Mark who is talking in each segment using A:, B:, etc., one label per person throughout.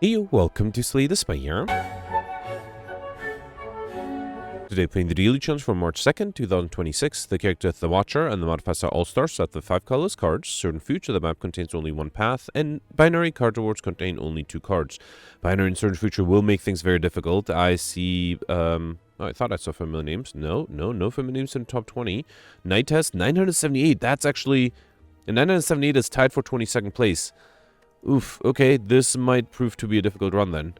A: Hey, welcome to Slay the Spire. Today playing the daily challenge for March 2nd, 2026. The character The Watcher and the modifiers are all-stars, set with 5 colorless cards. Certain future the map contains only one path, and binary card rewards contain only 2 cards. Binary in certain future will make things very difficult. I see, oh, I thought I saw familiar names. No familiar names in the top 20. Night test, 978. That's actually, and 978 is tied for 22nd place. Oof, okay, this might prove to be a difficult run then.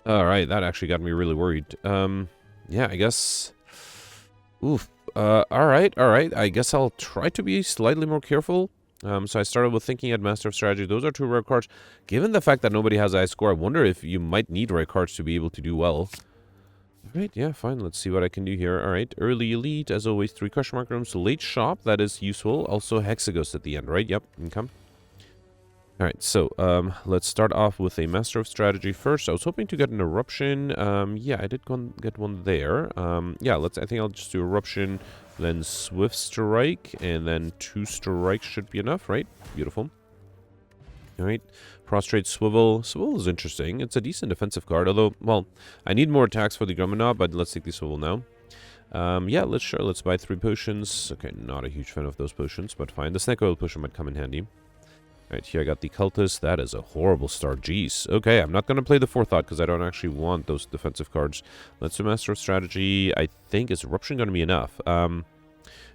A: Alright, that actually got me really worried. Yeah, I guess... Oof, alright, I guess I'll try to be slightly more careful. So I started with Thinking Ahead, Master of Strategy. Those are 2 rare cards. Given the fact that nobody has a high score, I wonder if you might need rare cards to be able to do well. Alright, yeah, fine, let's see what I can do here. Alright, early elite, as always, 3 question mark rooms. Late shop, that is useful. Also Hexaghost at the end, right? Yep, income. Alright, so, let's start off with a Master of Strategy first. I was hoping to get an Eruption. Yeah, I did get one there. Yeah, I think I'll just do Eruption, then Swift Strike, and then 2 strikes should be enough, right? Beautiful. Alright, Prostrate Swivel. Swivel is interesting. It's a decent defensive card, although, well, I need more attacks for the Grummanov, but let's take the Swivel now. Yeah, let's buy 3 potions. Okay, not a huge fan of those potions, but fine. The Snake Oil Potion might come in handy. Alright, here I got the Cultist. That is a horrible start. Jeez. Okay, I'm not going to play the Forethought because I don't actually want those defensive cards. Let's do Master of Strategy. I think is Eruption going to be enough? Hang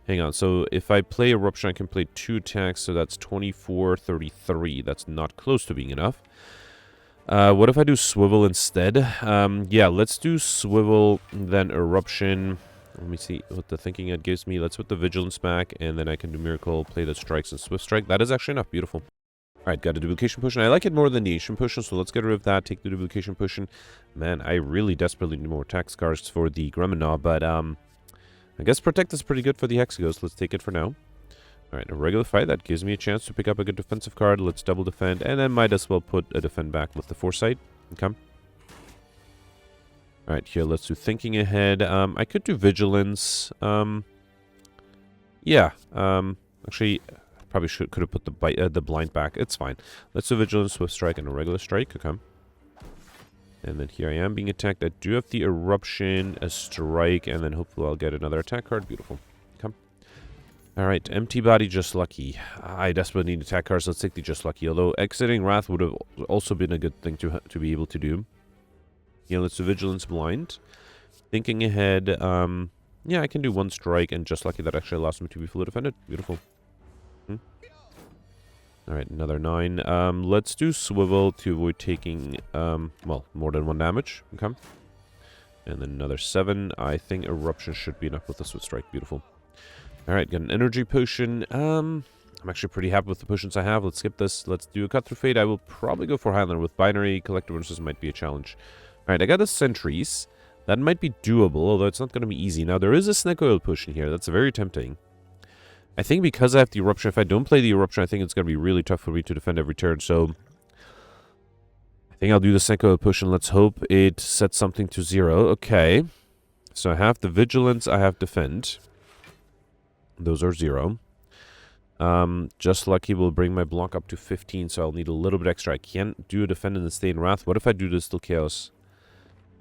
A: on. So if I play Eruption, I can play 2 attacks. So that's 24, 33. That's not close to being enough. What if I do Swivel instead? Yeah, let's do Swivel, then Eruption. Let me see what the Thinking It gives me. Let's put the Vigilance back, and then I can do Miracle, play the Strikes, and Swift Strike. That is actually enough. Beautiful. Alright, got a Duplication Potion. I like it more than the Ancient Potion, so let's get rid of that, take the Duplication Potion. Man, I really desperately need more attack cards for the Grummanov, but, I guess Protect is pretty good for the Hexaghost. Let's take it for now. Alright, a regular fight. That gives me a chance to pick up a good defensive card. Let's double defend, and then might as well put a defend back with the Foresight. Okay. Alright, here, let's do Thinking Ahead. I could do Vigilance. Yeah, actually... Probably could have put the blind back. It's fine. Let's do Vigilance, Swift Strike, and a regular strike. Okay. And then here I am being attacked. I do have the Eruption, a strike, and then hopefully I'll get another attack card. Beautiful. Okay. Alright, Empty Body, Just Lucky. I desperately need attack cards. Let's take the Just Lucky. Although exiting Wrath would have also been a good thing to be able to do. Yeah, let's do Vigilance, Blind. Thinking Ahead. Yeah, I can do 1 strike, and Just Lucky. That actually allows me to be fully defended. Beautiful. Alright, another 9. Let's do Swivel to avoid taking, well, more than 1 damage. Okay. And then another 7. I think Eruption should be enough with the Swift Strike. Beautiful. Alright, got an Energy Potion. I'm actually pretty happy with the potions I have. Let's skip this. Let's do a Cut Through Fate. I will probably go for Highlander. With Binary, Collector Bonuses might be a challenge. Alright, I got the Sentries. That might be doable, although it's not going to be easy. Now, there is a Snake Oil Potion here. That's very tempting. I think because I have the Eruption, if I don't play the Eruption, I think it's going to be really tough for me to defend every turn, so... I think I'll do the Snake Oil Potion. Let's hope it sets something to 0. Okay. So I have the Vigilance, I have Defend. Those are 0. Just Lucky will bring my block up to 15, so I'll need a little bit extra. I can't do a Defend and stay in Wrath. What if I do Distill Chaos?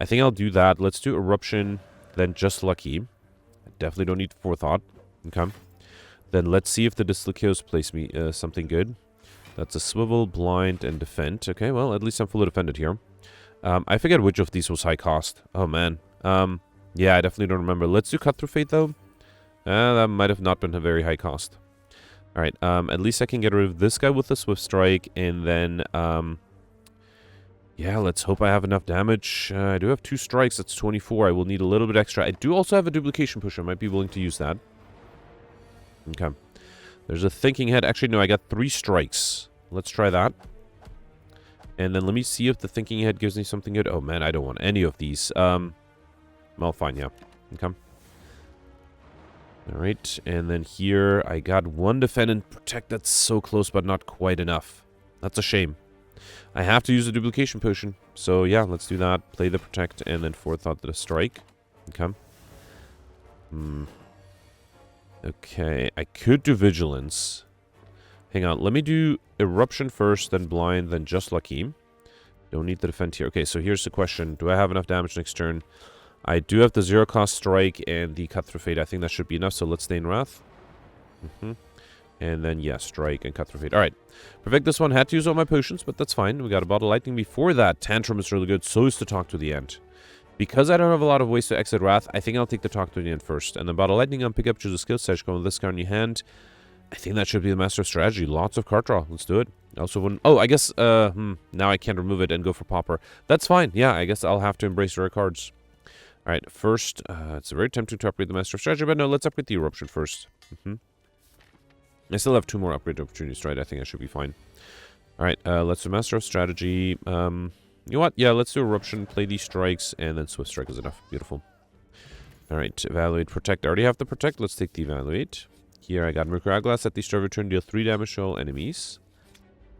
A: I think I'll do that. Let's do Eruption, then Just Lucky. I definitely don't need Forethought. Okay. Then let's see if the Distill Chaos plays me something good. That's a Swivel, Blind, and Defend. Okay, well, at least I'm fully defended here. I forget which of these was high cost. Oh, man. Yeah, I definitely don't remember. Let's do Cut Through Fate, though. That might have not been a very high cost. Alright, at least I can get rid of this guy with the Swift Strike, and then, yeah, let's hope I have enough damage. I do have 2 strikes, that's 24. I will need a little bit extra. I do also have a Duplication Push. I might be willing to use that. Okay. There's a Thinking Head. Actually, no, I got 3 strikes. Let's try that. And then let me see if the Thinking Head gives me something good. Oh, man, I don't want any of these. Well, fine, yeah. Okay. Alright, and then here I got 1 Defend and Protect. That's so close, but not quite enough. That's a shame. I have to use a Duplication Potion. So, yeah, let's do that. Play the Protect, and then Forethought the Strike. Okay. Okay, I could do Vigilance. Hang on, let me do Eruption first, then Blind, then Just Lucky. Don't need to defend here. Okay, so here's the question. Do I have enough damage next turn? I do have the 0-cost strike and the cut through fate. I think that should be enough, so let's stay in Wrath. And then, yeah, strike and cut through fate. Alright. Perfect. This one had to use all my potions, but that's fine. We got a bottle of lightning before that. Tantrum is really good. So is the talk to the end. Because I don't have a lot of ways to exit Wrath, I think I'll take the talk to the end first. And then bottle of lightning, I'll pick up, choose a skill set, go with this card in your hand. I think that should be the master of strategy. Lots of card draw. Let's do it. I also wouldn't... Oh, I guess, now I can't remove it and go for Pauper. That's fine. Yeah, I guess I'll have to embrace rare cards. Alright, first, it's very tempting to upgrade the master of strategy, but no, let's upgrade the eruption first. I still have 2 more upgrade opportunities, right? I think I should be fine. Alright, let's do master of strategy. You know what? Yeah, let's do eruption, play these strikes, and then swift strike is enough. Beautiful. Alright, evaluate, protect. I already have the protect. Let's take the evaluate. Here I got Mercury Glass at the start of return, deal 3 damage to all enemies.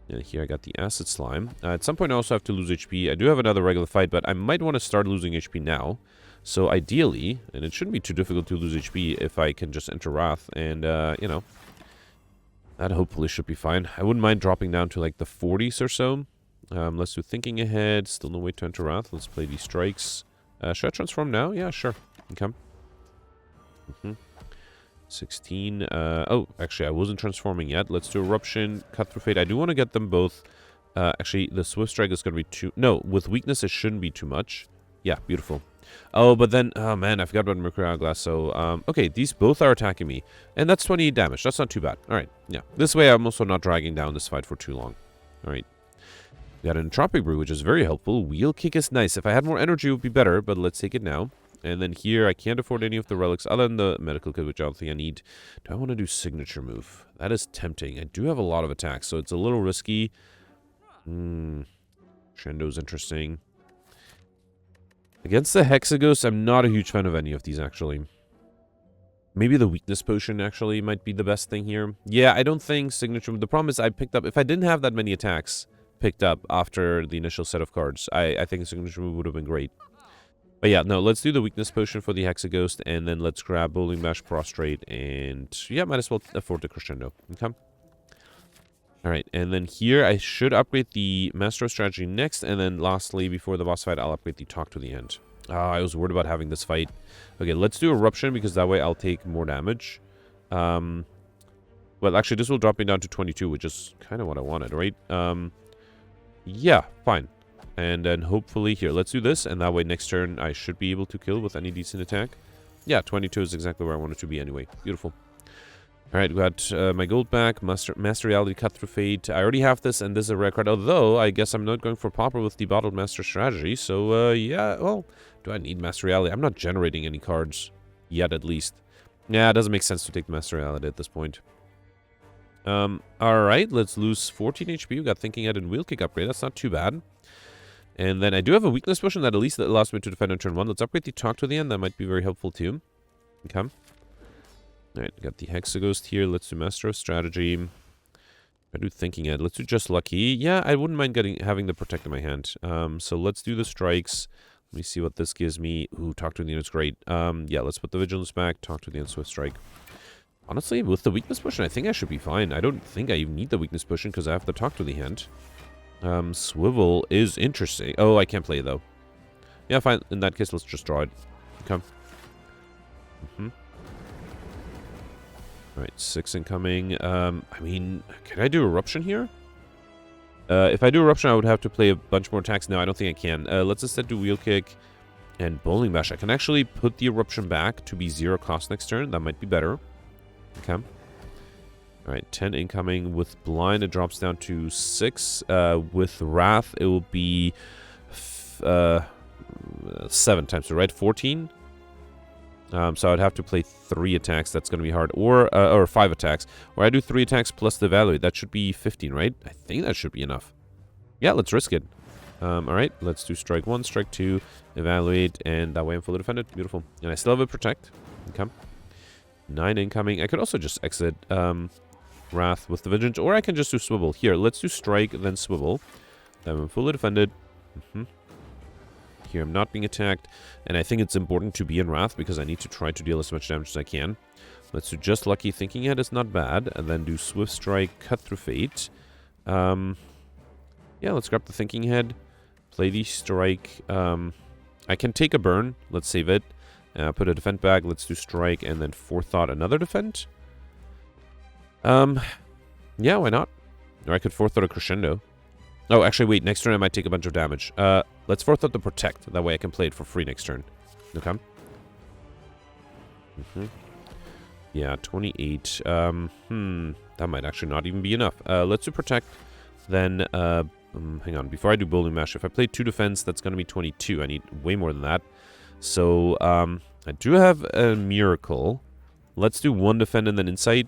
A: And here I got the acid slime. At some point I also have to lose HP. I do have another regular fight, but I might want to start losing HP now. So ideally, and it shouldn't be too difficult to lose HP if I can just enter Wrath, and, you know, that hopefully should be fine. I wouldn't mind dropping down to like the 40s or so. Let's do Thinking Ahead. Still no way to enter Wrath. Let's play these strikes. Should I transform now? Yeah, sure. Okay. 16. Oh, actually, I wasn't transforming yet. Let's do Eruption, Cut Through Fate. I do want to get them both. Actually, the Swift Strike is going to be too... No, with Weakness, it shouldn't be too much. Yeah, beautiful. Oh, but then... Oh, man, I forgot about Mercury Hourglass. So, okay, these both are attacking me. And that's 28 damage. That's not too bad. All right, yeah. This way, I'm also not dragging down this fight for too long. All right. We got an Entropic Brew, which is very helpful. Wheel Kick is nice. If I had more energy, it would be better, but let's take it now. And then here, I can't afford any of the relics other than the medical kit, which I don't think I need. Do I want to do signature move? That is tempting. I do have a lot of attacks, so it's a little risky. Shendo's interesting. Against the Hexaghost, I'm not a huge fan of any of these, actually. Maybe the weakness potion, actually, might be the best thing here. Yeah, I don't think signature... The problem is I picked up... If I didn't have that many attacks picked up after the initial set of cards, I think signature move would have been great. But yeah, no, let's do the weakness potion for the Hexaghost, and then let's grab Bowling Bash, Prostrate, and yeah, might as well afford the Crescendo. Okay. Alright, and then here I should upgrade the Master of Strategy next, and then lastly, before the boss fight, I'll upgrade the Talk to the End. I was worried about having this fight. Okay, let's do Eruption, because that way I'll take more damage. Well, actually, this will drop me down to 22, which is kind of what I wanted, right? Yeah, fine. And then hopefully here, let's do this, and that way next turn I should be able to kill with any decent attack. Yeah, 22 is exactly where I want it to be anyway. Beautiful. Alright, we got my gold back, Master Reality, Cut Through Fate. I already have this, and this is a rare card, although I guess I'm not going for Pauper with the Bottled Master Strategy, so yeah, well, do I need Master Reality? I'm not generating any cards yet, at least. Yeah, it doesn't make sense to take the Master Reality at this point. Alright, let's lose 14 HP. We got Thinking Ahead and Wheel Kick upgrade. That's not too bad. And then I do have a weakness potion that at least allows me to defend on turn 1. Let's upgrade the Talk to the End. That might be very helpful too. Okay. Alright, got the Hexaghost here. Let's do Master of Strategy. I do Thinking Ahead. Let's do Just Lucky. Yeah, I wouldn't mind having the Protect in my hand. So let's do the strikes. Let me see what this gives me. Ooh, Talk to the End is great. Yeah, let's put the Vigilance back. Talk to the End, Swift Strike. Honestly, with the weakness potion, I think I should be fine. I don't think I even need the weakness potion because I have the Talk to the Hand. Swivel is interesting. Oh, I can't play it, though. Yeah, fine. In that case, let's just draw it. Okay. Alright, 6 incoming. I mean, can I do Eruption here? If I do Eruption, I would have to play a bunch more attacks. No, I don't think I can. Let's instead do Wheel Kick and Bowling Bash. I can actually put the Eruption back to be 0 cost next turn. That might be better. Okay. Alright, 10 incoming. With Blind, it drops down to 6. With Wrath, it will be 7 times 2, right? 14? So I'd have to play 3 attacks. That's going to be hard. Or 5 attacks. Or I do 3 attacks plus the Evaluate. That should be 15, right? I think that should be enough. Yeah, let's risk it. Alright, let's do Strike 1, Strike 2, Evaluate, and that way I'm fully defended. Beautiful. And I still have a Protect. Okay. 9 incoming. I could also just exit Wrath with the Vigilance, or I can just do Swivel. Here, let's do Strike, then Swivel. Then I'm fully defended. Here, I'm not being attacked, and I think it's important to be in Wrath because I need to try to deal as much damage as I can. Let's do Just Lucky. Thinking Ahead is not bad, and then do Swift Strike, Cut Through Fate. Yeah, let's grab the Thinking Ahead. Play the strike. I can take a burn. Let's save it. Put a defend back. Let's do strike and then Forethought another defend. Yeah, why not? Or I could Forethought a crescendo. Oh, actually, wait. Next turn I might take a bunch of damage. Let's Forethought the protect. That way I can play it for free next turn. Okay. Yeah, 28. That might actually not even be enough. Let's do protect. Then, hang on. Before I do Bowling Mash, if I play 2 defense, that's going to be 22. I need way more than that. So, I do have a miracle. Let's do 1 defend and then insight.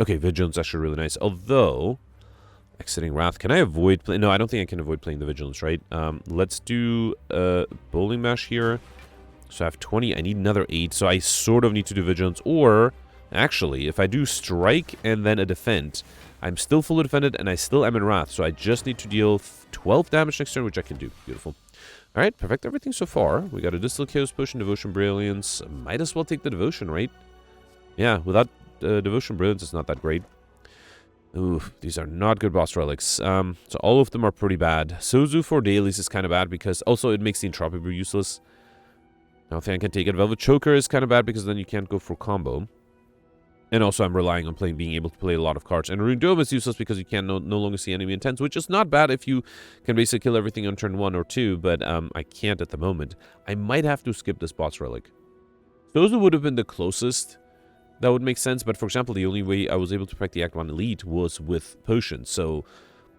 A: Okay, Vigilance actually really nice. Although, exiting Wrath. Can I avoid playing? No, I don't think I can avoid playing the Vigilance, right? Let's do Bowling Mash here. So I have 20. I need another 8. So I sort of need to do Vigilance. Or, actually, if I do Strike and then a Defend, I'm still fully defended and I still am in Wrath. So I just need to deal 12 damage next turn, which I can do. Beautiful. Alright, perfect everything so far. We got a Distal Chaos Potion, Devotion Brilliance. Might as well take the Devotion, right? Yeah, without Devotion Brilliance, it's not that great. Ooh, these are not good boss relics. So all of them are pretty bad. Sozu for dailies is kind of bad because also it makes the Entropy Brew useless. I don't think I can take it. Velvet Choker is kind of bad because then you can't go for combo. And also I'm relying on being able to play a lot of cards. And Rune Dome is useless because you can no longer see enemy intents, which is not bad if you can basically kill everything on turn 1 or 2, but I can't at the moment. I might have to skip this boss relic. Those would have been the closest. That would make sense, but for example, the only way I was able to crack the Act 1 Elite was with potions. So,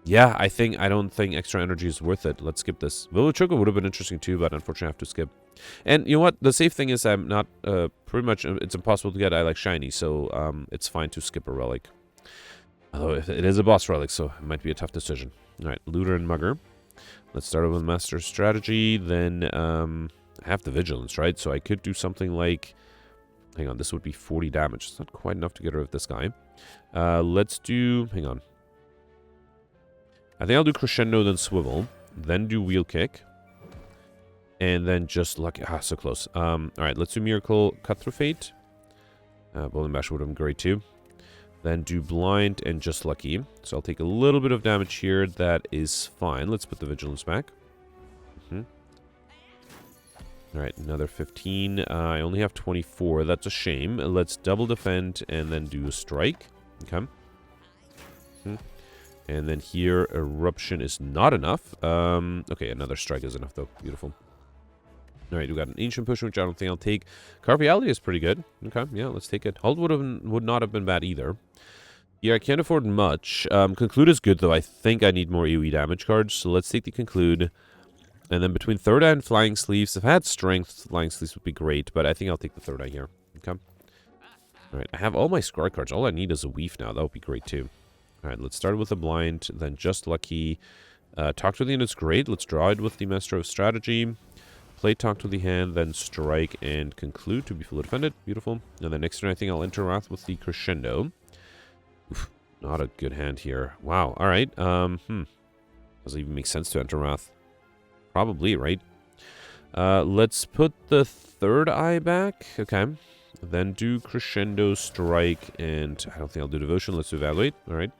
A: yeah, I don't think extra energy is worth it. Let's skip this. Velvet Choker would have been interesting too, but unfortunately I have to skip. And you know what? The safe thing is I'm not, pretty much, it's impossible to get I like shiny, so it's fine to skip a relic. Although it is a boss relic, so it might be a tough decision. Alright, Looter and Mugger. Let's start with Master Strategy, then I have the Vigilance, right? So I could do something like... Hang on, this would be 40 damage. It's not quite enough to get rid of this guy. Let's do... Hang on. I think I'll do Crescendo, then Swivel. Then do Wheel Kick. And then just Lucky... Ah, so close. Alright, let's do Miracle, Cut Through Fate. Bowling Bash would have been great too. Then do Blind and just Lucky. So I'll take a little bit of damage here. That is fine. Let's put the Vigilance back. Alright, another 15. I only have 24. That's a shame. Let's double defend and then do a strike. Okay. And then here, Eruption is not enough. Okay, another strike is enough, though. Beautiful. Alright, we got an Ancient Potion, which I don't think I'll take. Carviality is pretty good. Okay, yeah, let's take it. Halt would not have been bad either. Yeah, I can't afford much. Conclude is good, though. I think I need more AoE damage cards. So let's take the Conclude. And then between Third Eye and Flying Sleeves, if I had Strength, Flying Sleeves would be great, but I think I'll take the Third Eye here. Okay. Alright, I have all my Scar cards. All I need is a Weave now. That would be great, too. Alright, let's start with a Blind, then Just Lucky. Talk to the End is great. Let's draw it with the Master of Strategy. Play Talk to the Hand, then Strike and Conclude to be fully defended. Beautiful. And then next turn, I think I'll enter Wrath with the Crescendo. Oof, not a good hand here. Wow. Alright. Does it even make sense to enter Wrath? Probably, right? Let's put the Third Eye back. Okay. Then do Crescendo, Strike, and I don't think I'll do Devotion. Let's Evaluate. Alright.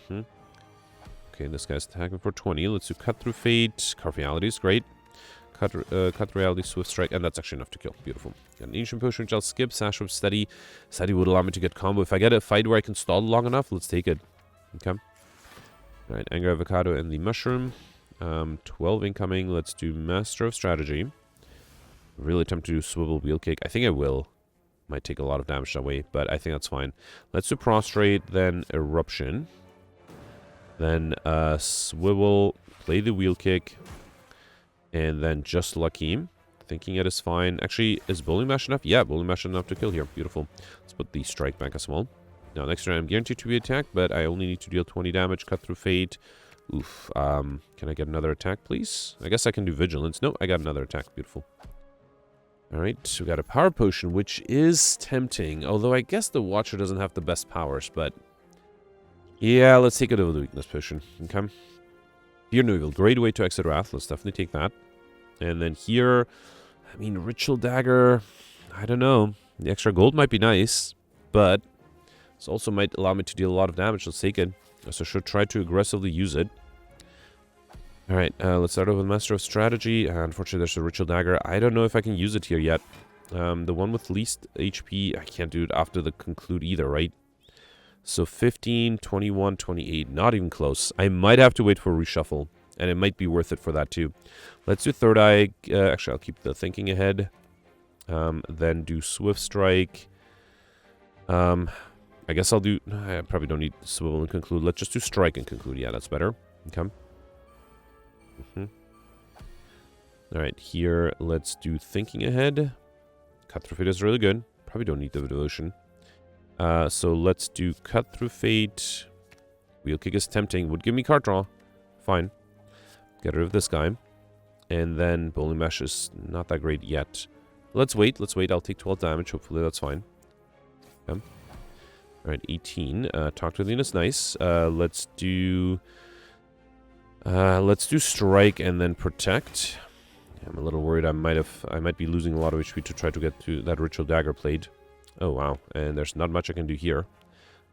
A: Okay, this guy's attacking for 20. Let's do Cut Through Fate. Carviality is great. Cut Reality, Swift Strike, and that's actually enough to kill. Beautiful. Got an Ancient Potion, which I'll skip. Sash of Steady. Steady would allow me to get combo. If I get a fight where I can stall long enough, let's take it. Okay. Alright, Anger Avocado and the Mushroom. 12 incoming. Let's do Master of Strategy. Really attempt to do Swivel Wheel Kick. I think I will. Might take a lot of damage that way, but I think that's fine. Let's do Prostrate, then Eruption. Then Swivel, play the Wheel Kick, and then Just Lucky. Thinking it is fine. Actually, is Bowling Mash enough? Yeah, Bowling Mash enough to kill here. Beautiful. Let's put the Strike back as well. Now, next turn I'm guaranteed to be attacked, but I only need to deal 20 damage. Cut Through Fate. Oof. Can I get another attack, please? I guess I can do Vigilance. No, I got another attack. Beautiful. Alright, we got a Power Potion, which is tempting. Although I guess the Watcher doesn't have the best powers, but... yeah, let's take it over the Weakness Potion. Okay. Fear No Evil. Great way to exit Wrath. Let's definitely take that. And then here... I mean, Ritual Dagger... I don't know. The extra gold might be nice, but... this also might allow me to deal a lot of damage. Let's take it. So I should try to aggressively use it. Alright, let's start off with Master of Strategy. Unfortunately, there's a Ritual Dagger. I don't know if I can use it here yet. The one with least HP, I can't do it after the conclude either, right? So 15, 21, 28, not even close. I might have to wait for a reshuffle, and it might be worth it for that too. Let's do Third Eye. Actually, I'll keep the thinking ahead. Then do Swift Strike. I guess I'll do... I probably don't need Swivel and Conclude. Let's just do Strike and Conclude. Yeah, that's better. Okay. Alright, here, let's do Thinking Ahead. Cut Through Fate is really good. Probably don't need the Devotion. So let's do Cut Through Fate. Wheel Kick is tempting. Would give me card draw. Fine. Get rid of this guy. And then Bowling Bash is not that great yet. Let's wait. Let's wait. I'll take 12 damage. Hopefully that's fine. Okay. Alright, 18. Talk to Athena is nice. Let's do Strike and then Protect. I'm a little worried I might be losing a lot of HP to try to get to that Ritual Dagger Blade. Oh wow, and there's not much I can do here.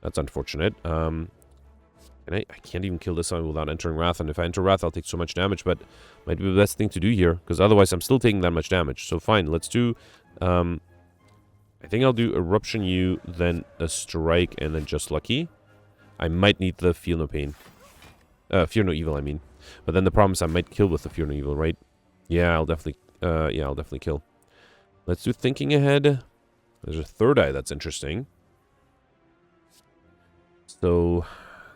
A: That's unfortunate. And I can't even kill this one without entering Wrath, and if I enter Wrath I'll take so much damage, but might be the best thing to do here, because otherwise I'm still taking that much damage. So fine, let's do, I think I'll do Eruption U, then a Strike, and then just Lucky. I might need the Feel No Pain. Fear No Evil, I mean. But then the problem is I might kill with the Fear No Evil, right? Yeah, I'll definitely kill. Let's do Thinking Ahead. There's a Third Eye that's interesting. So,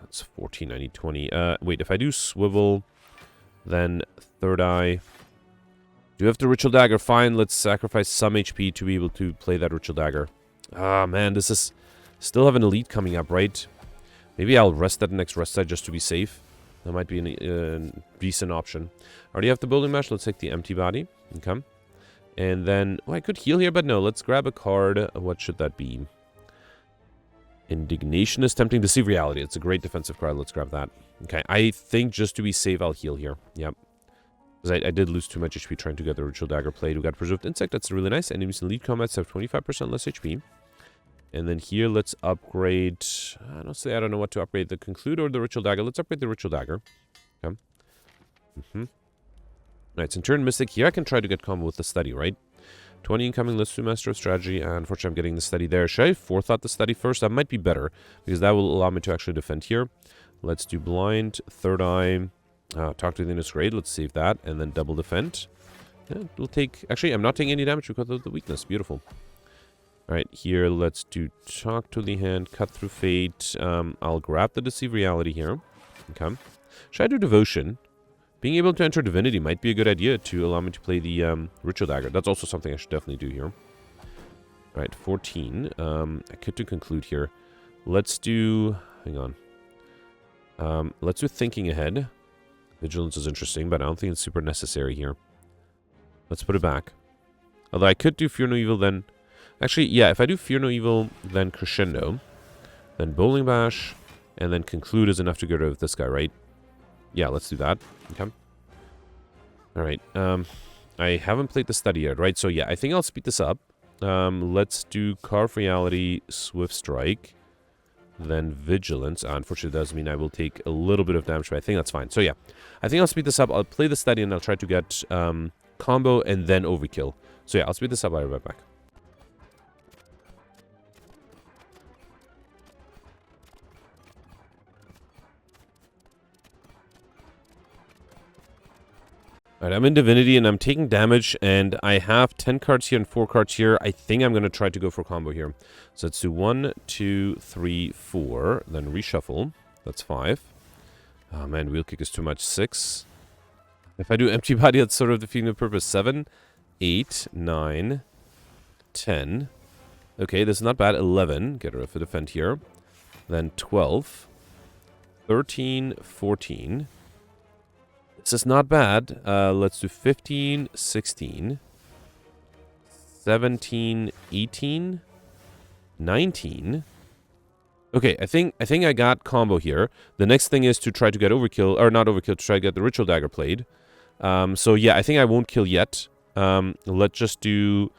A: that's 14, I need 20. Wait, if I do Swivel, then Third Eye. Do you have the Ritual Dagger? Fine, let's sacrifice some HP to be able to play that Ritual Dagger. Ah, man, this is... Still have an Elite coming up, right? Maybe I'll rest at the next rest side just to be safe. That might be a decent option. Already have the Building Mesh. Let's take the Empty Body. Okay. And then... Oh, I could heal here, but no. Let's grab a card. What should that be? Indignation is tempting. Deceive Reality. It's a great defensive card. Let's grab that. Okay. I think just to be safe, I'll heal here. Yep. Because I did lose too much HP trying to get the Ritual Dagger played. We got Preserved Insect. That's really nice. Enemies in lead combats have 25% less HP. And then here, let's upgrade... Honestly, I don't know what to upgrade. The Conclude or the Ritual Dagger. Let's upgrade the Ritual Dagger. Okay. Alright, Centurion Mystic. Here I can try to get combo with the Study, right? 20 incoming. Let's do Master of Strategy. Unfortunately, I'm getting the Study there. Should I Forethought the Study first? That might be better, because that will allow me to actually defend here. Let's do Blind, Third Eye. Talk to the Inner Grade. Let's save that. And then double defend. Yeah, we'll take... Actually, I'm not taking any damage because of the weakness. Beautiful. Alright, here, let's do Talk to the Hand, Cut Through Fate. I'll grab the Deceive Reality here. Okay. Should I do Devotion? Being able to enter Divinity might be a good idea to allow me to play the Ritual Dagger. That's also something I should definitely do here. Alright, 14. I could do Conclude here. Let's do... Hang on. Let's do Thinking Ahead. Vigilance is interesting, but I don't think it's super necessary here. Let's put it back. Although I could do Fear No Evil then... Actually, yeah, if I do Fear No Evil, then Crescendo, then Bowling Bash, and then Conclude is enough to get rid of this guy, right? Yeah, let's do that. Okay. Alright, I haven't played the Study yet, right? So yeah, I think I'll speed this up. Let's do Carve Reality, Swift Strike, then Vigilance. Unfortunately, that does mean I will take a little bit of damage, but I think that's fine. So yeah, I think I'll speed this up. I'll play the Study and I'll try to get combo and then Overkill. So yeah, I'll speed this up. I'll be right back. Alright, I'm in Divinity and I'm taking damage, and I have 10 cards here and 4 cards here. I think I'm going to try to go for combo here. So let's do 1, 2, 3, 4, then reshuffle. That's 5. Oh man, Wheel Kick is too much. 6. If I do Empty Body, that's sort of defeating the purpose. 7, 8, 9, 10. Okay, this is not bad. 11. Get rid of the defend here. Then 12, 13, 14. This is not bad. Let's do 15, 16, 17, 18, 19. Okay, I think I got combo here. The next thing is to try to get Overkill, or not Overkill, to try to get the Ritual Dagger played. So yeah, I think I won't kill yet. Let's just do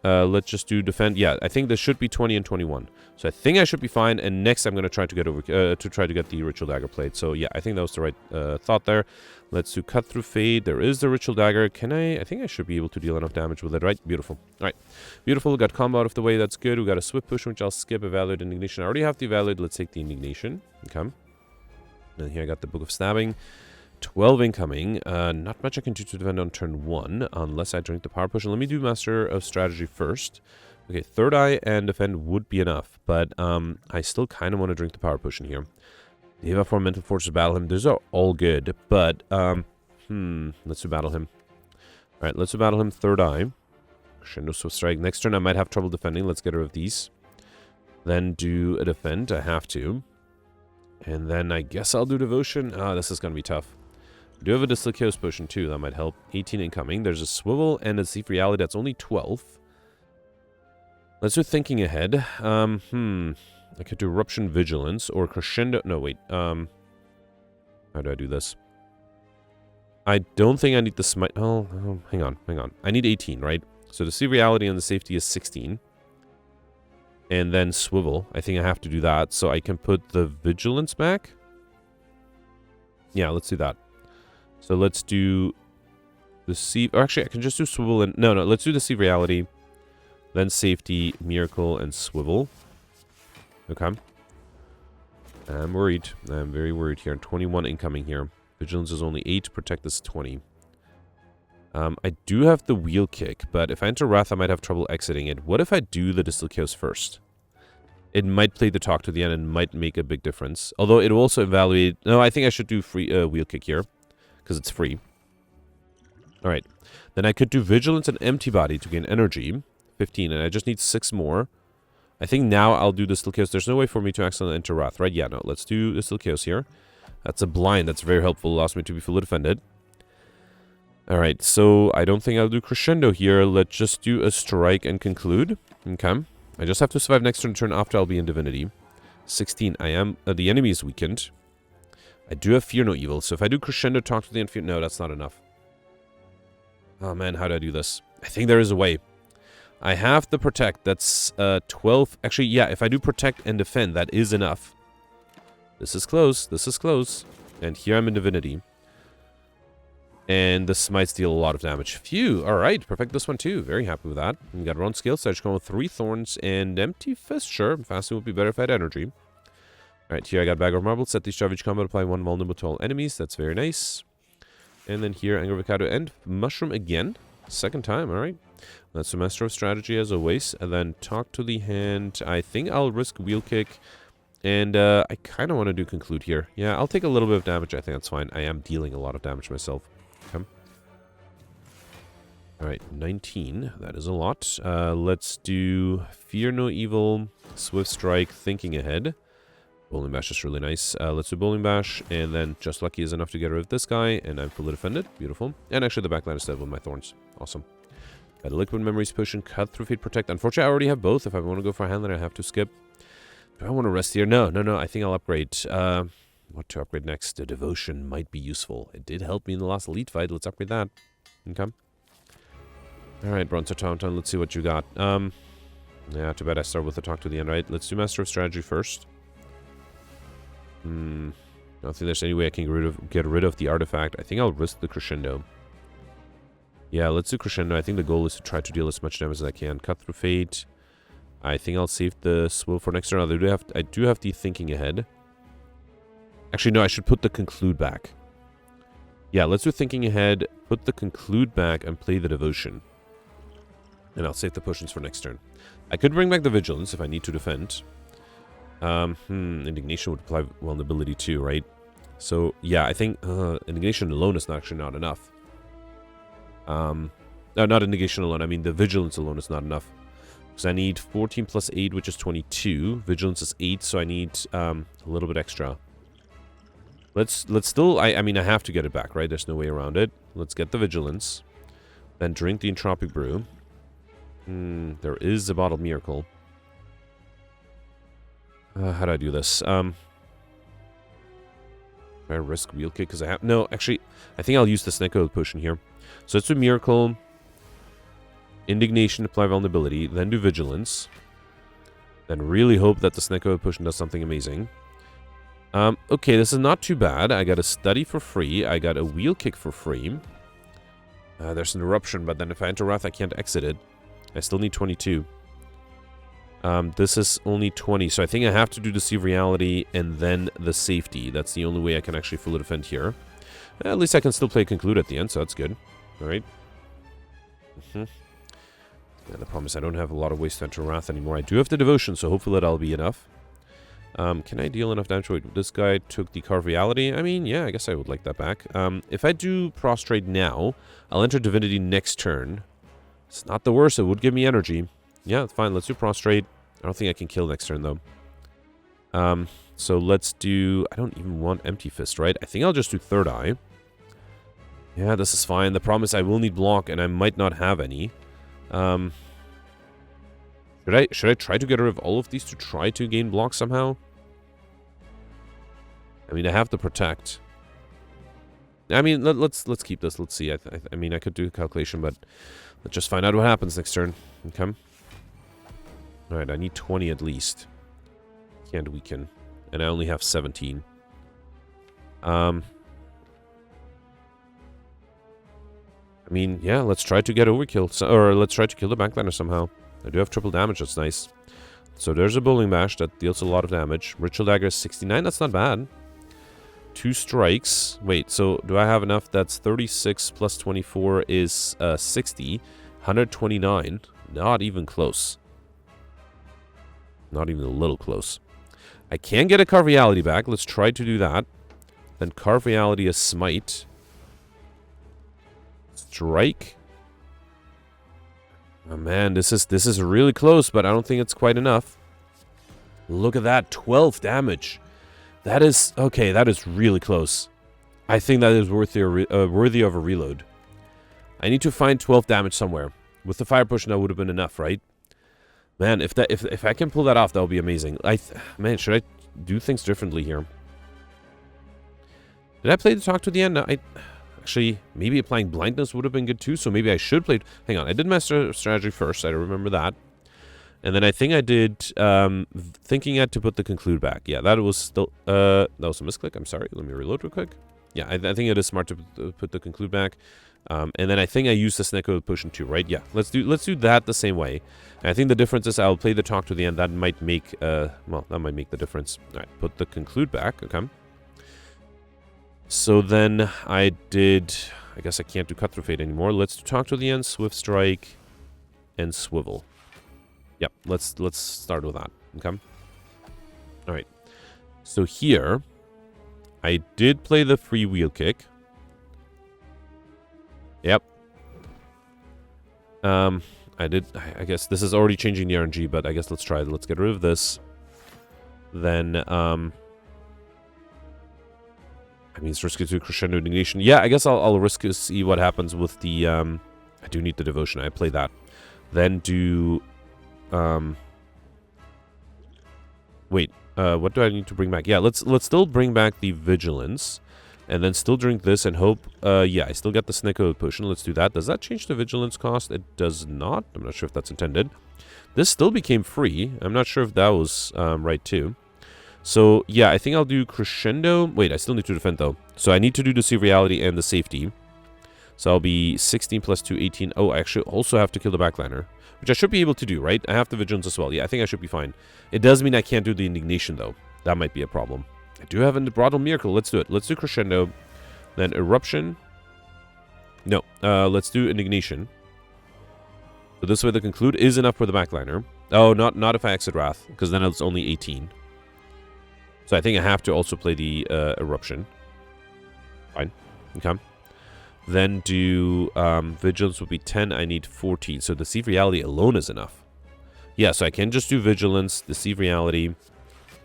A: Let's just do defend. Yeah, I think this should be 20 and 21. So I think I should be fine. And next I'm going to try to get over the Ritual Dagger played. So yeah, I think that was the right thought there. Let's do Cut Through Fade. There is the Ritual Dagger. I think I should be able to deal enough damage with it, right? Beautiful. All right. Beautiful. Got combo out of the way. That's good. We got a Swift Push, which I'll skip. Evaluate Indignation. I already have the Evaluate. Let's take the Indignation. Okay. And here I got the Book of Stabbing. 12 incoming. Not much I can do to defend on turn 1, unless I drink the Power Potion. Let me do Master of Strategy first. Okay, Third Eye and defend would be enough, but I still kind of want to drink the Power Potion here. Eva for Mental Fortress, Battle Him. Those are all good, but let's do Battle Him. Alright, let's do Battle Him. Third Eye. Crescendo Swift Strike. Next turn I might have trouble defending. Let's get rid of these. Then do a defend. I have to. And then I guess I'll do Devotion. This is going to be tough. I do have a Distilled Chaos Potion too, that might help. 18 incoming. There's a Swivel and a Seek Reality. That's only 12. Let's do Thinking Ahead. I could do Eruption Vigilance or Crescendo. No, wait. How do I do this? I don't think I need the Smite. Oh, hang on. I need 18, right? So the Seek Reality and the Safety is 16. And then Swivel. I think I have to do that. So I can put the Vigilance back. Yeah, let's do that. So let's do the Sea... Or actually, I can just do Swivel and... No, let's do the Sea Reality. Then Safety, Miracle, and Swivel. Okay. I'm worried. I'm very worried here. 21 incoming here. Vigilance is only 8. Protect is 20. I do have the Wheel Kick, but if I enter Wrath, I might have trouble exiting it. What if I do the Distilled Chaos first? It might play the Talk to the end and might make a big difference. Although it will also evaluate... No, I think I should do free Wheel Kick here. Because it's free. Alright. Then I could do Vigilance and Empty Body to gain energy. 15, and I just need 6 more. I think now I'll do Distilled Chaos. There's no way for me to accidentally enter Wrath, right? Yeah, no. Let's do Distilled Chaos here. That's a blind. That's very helpful. Allows me to be fully defended. Alright, so I don't think I'll do Crescendo here. Let's just do a Strike and conclude. Okay. I just have to survive next turn after I'll be in Divinity. 16. I am... the enemy is weakened. I do have Fear No Evil, so if I do Crescendo, Talk to the End, Fear... No, that's not enough. Oh man, how do I do this? I think there is a way. I have the Protect, that's 12... Actually, yeah, if I do Protect and Defend, that is enough. This is close, And here I'm in Divinity. And the Smites deal a lot of damage. Phew, alright, perfect this one too. Very happy with that. We got our own skill, so I just go with 3 Thorns and Empty Fist. Sure, Fasting would be better if I had energy. Alright, here I got Bag of Marbles. Set these charge each combat, apply 1 vulnerable to all enemies. That's very nice. And then here, Anger of Mikado and Mushroom again. Second time, alright. That's a Master of Strategy as always. And then Talk to the Hand. I think I'll risk Wheel Kick. And I kind of want to do Conclude here. Yeah, I'll take a little bit of damage. I think that's fine. I am dealing a lot of damage myself. Okay. Alright, 19. That is a lot. Let's do Fear No Evil, Swift Strike, Thinking Ahead. Bowling Bash is really nice. Let's do Bowling Bash, and then Just Lucky is enough to get rid of this guy, and I'm fully defended. Beautiful. And actually the backline is dead with my Thorns. Awesome. Got a Liquid Memories Potion, Cut Through Fate, Protect. Unfortunately, I already have both. If I want to go for a hand, then I have to skip. Do I want to rest here? No. I think I'll upgrade. What to upgrade next? The Devotion might be useful. It did help me in the last Elite fight. Let's upgrade that. Okay. Alright, Bronzer Tauntaun, let's see what you got. Yeah, too bad I start with the Talk to the End, right? Let's do Master of Strategy first. I don't think there's any way I can get rid of the artifact. I think I'll risk the Crescendo. Yeah, let's do Crescendo. I think the goal is to try to deal as much damage as I can. Cut Through Fate. I think I'll save the Swivel for next turn. I do have the Thinking Ahead. Actually, no, I should put the Conclude back. Yeah, let's do Thinking Ahead, put the Conclude back, and play the Devotion. And I'll save the potions for next turn. I could bring back the Vigilance if I need to defend. Indignation would apply vulnerability too, right? So, yeah, I think Indignation alone is actually not enough. No, not Indignation alone. I mean, the Vigilance alone is not enough. Because I need 14 plus 8, which is 22. Vigilance is 8, so I need a little bit extra. Let's still... I mean, I have to get it back, right? There's no way around it. Let's get the Vigilance. Then drink the Entropic Brew. There is a Bottled Miracle. How do I do this? Do I risk Wheel Kick? Because I have... No, actually, I think I'll use the Snake Oil Potion here. So let's do Miracle. Indignation, apply vulnerability, then do vigilance. Then really hope that the Snecko Potion does something amazing. Okay, this is not too bad. I got a study for free. I got a wheel kick for free. There's an eruption, but then if I enter Wrath, I can't exit it. I still need 22. This is only 20, so I think I have to do the Deceive Reality and then the safety. That's the only way I can actually fully defend here. At least I can still play Conclude at the end, so that's good. Alright. Yeah, the problem is I don't have a lot of ways to enter Wrath anymore. I do have the Devotion, so hopefully that'll be enough. Can I deal enough damage? Wait, this guy took the Carve Reality. I mean, yeah, I guess I would like that back. If I do Prostrate now, I'll enter Divinity next turn. It's not the worst. It would give me energy. Yeah, fine. Let's do Prostrate. I don't think I can kill next turn, though. So let's do... I don't even want Empty Fist, right? I think I'll just do Third Eye. Yeah, this is fine. The problem is I will need block, and I might not have any. Should I try to get rid of all of these to try to gain block somehow? I mean, I have to protect. I mean, let's keep this. Let's see. I mean, I could do a calculation, but let's just find out what happens next turn. Okay. Alright, I need 20 at least. Can't weaken. And I only have 17. I mean, yeah, let's try to get overkill. Or let's try to kill the backliner somehow. I do have triple damage, that's nice. So there's a Bowling Bash that deals a lot of damage. Ritual Dagger is 69, that's not bad. 2 strikes. Wait, so do I have enough? That's 36 plus 24 is 60. 129. Not even close. Not even a little close. I can get a Carve Reality back. Let's try to do that. Then Carve Reality is Smite. Strike. Oh man, this is really close, but I don't think it's quite enough. Look at that, 12 damage. That is... Okay, that is really close. I think that is worthy of a reload. I need to find 12 damage somewhere. With the Fire Potion, that would have been enough, right? Man, if I can pull that off, that would be amazing. Man, should I do things differently here? Did I play the Talk to the end? No, actually, maybe applying Blindness would have been good too, so maybe I should play... Hang on, I did my strategy first, I remember that. And then I think I did... thinking I had to put the Conclude back. Yeah, that was still... that was a misclick, I'm sorry. Let me reload real quick. Yeah, I think it is smart to put the Conclude back. And then I think I used the Snecko Potion too, right? Yeah, let's do that the same way. And I think the difference is I'll play the Talk to the end. That might make... well, that might make the difference. Alright, put the Conclude back, okay. So then I did... I guess I can't do Cut Through Fate anymore. Let's Talk to the end, Swift Strike, and Swivel. Yep, let's start with that, okay? Alright. So here, I did play the free wheel kick. Yep. I did... I guess this is already changing the RNG, but I guess let's try it. Let's get rid of this. Then, I mean, it's risky to Crescendo Indignation. Yeah, I guess I'll risk to see what happens with the, I do need the Devotion. I play that. Then do, wait, what do I need to bring back? Yeah, let's still bring back the Vigilance. And then still drink this and hope, yeah, I still got the Snecko Potion. Let's do that. Does that change the Vigilance cost? It does not. I'm not sure if that's intended. This still became free. I'm not sure if that was, right too. So, yeah, I think I'll do Crescendo. Wait, I still need to defend, though. So I need to do the Deceive Reality and the Safety. So I'll be 16 plus 2, 18. Oh, I actually also have to kill the backliner, which I should be able to do, right? I have the Vigilance as well. Yeah, I think I should be fine. It does mean I can't do the Indignation, though. That might be a problem. I do have a Bridal Miracle. Let's do it. Let's do Crescendo. Then Eruption. No, let's do Indignation. So this way the Conclude is enough for the backliner. Oh, not if I exit Wrath, because then it's only 18. So I think I have to also play the Eruption. Fine. Okay. Then do Vigilance would be 10. I need 14. So Deceive Reality alone is enough. Yeah, so I can just do Vigilance, Deceive Reality,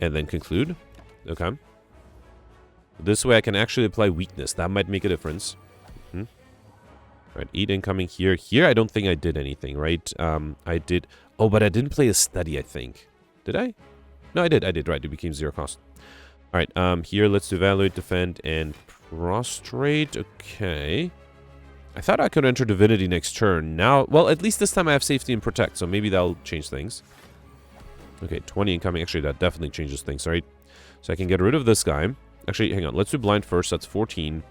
A: and then Conclude. Okay. This way I can actually apply Weakness. That might make a difference. Alright, 8 incoming here. Here I don't think I did anything, right? I did... Oh, but I didn't play a Study, I think. Did I? No, I did, right. It became 0 cost. Alright, here let's do Evaluate, Defend, and Prostrate. Okay. I thought I could enter Divinity next turn. Now, well, at least this time I have safety and protect, so maybe that'll change things. Okay, 20 incoming. Actually, that definitely changes things, right? So I can get rid of this guy. Actually, hang on. Let's do blind first. That's 14.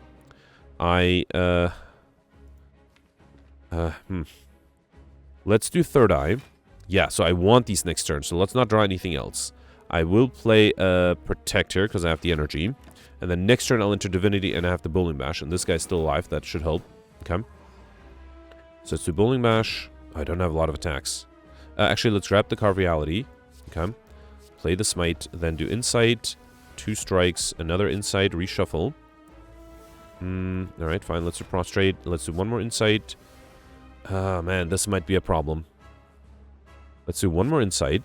A: Let's do third eye. Yeah, so I want these next turn, so let's not draw anything else. I will play protect here because I have the energy. And then next turn I'll enter Divinity and I have the Bowling Bash. And this guy's still alive. That should help. Okay. So let's do Bowling Bash. I don't have a lot of attacks. Actually, let's grab the Carve Reality. Okay. Play the Smite. Then do Insight. 2 strikes. Another Insight. Reshuffle. Alright, fine. Let's do Prostrate. Let's do one more Insight. Ah, man. This might be a problem. Let's do one more Insight.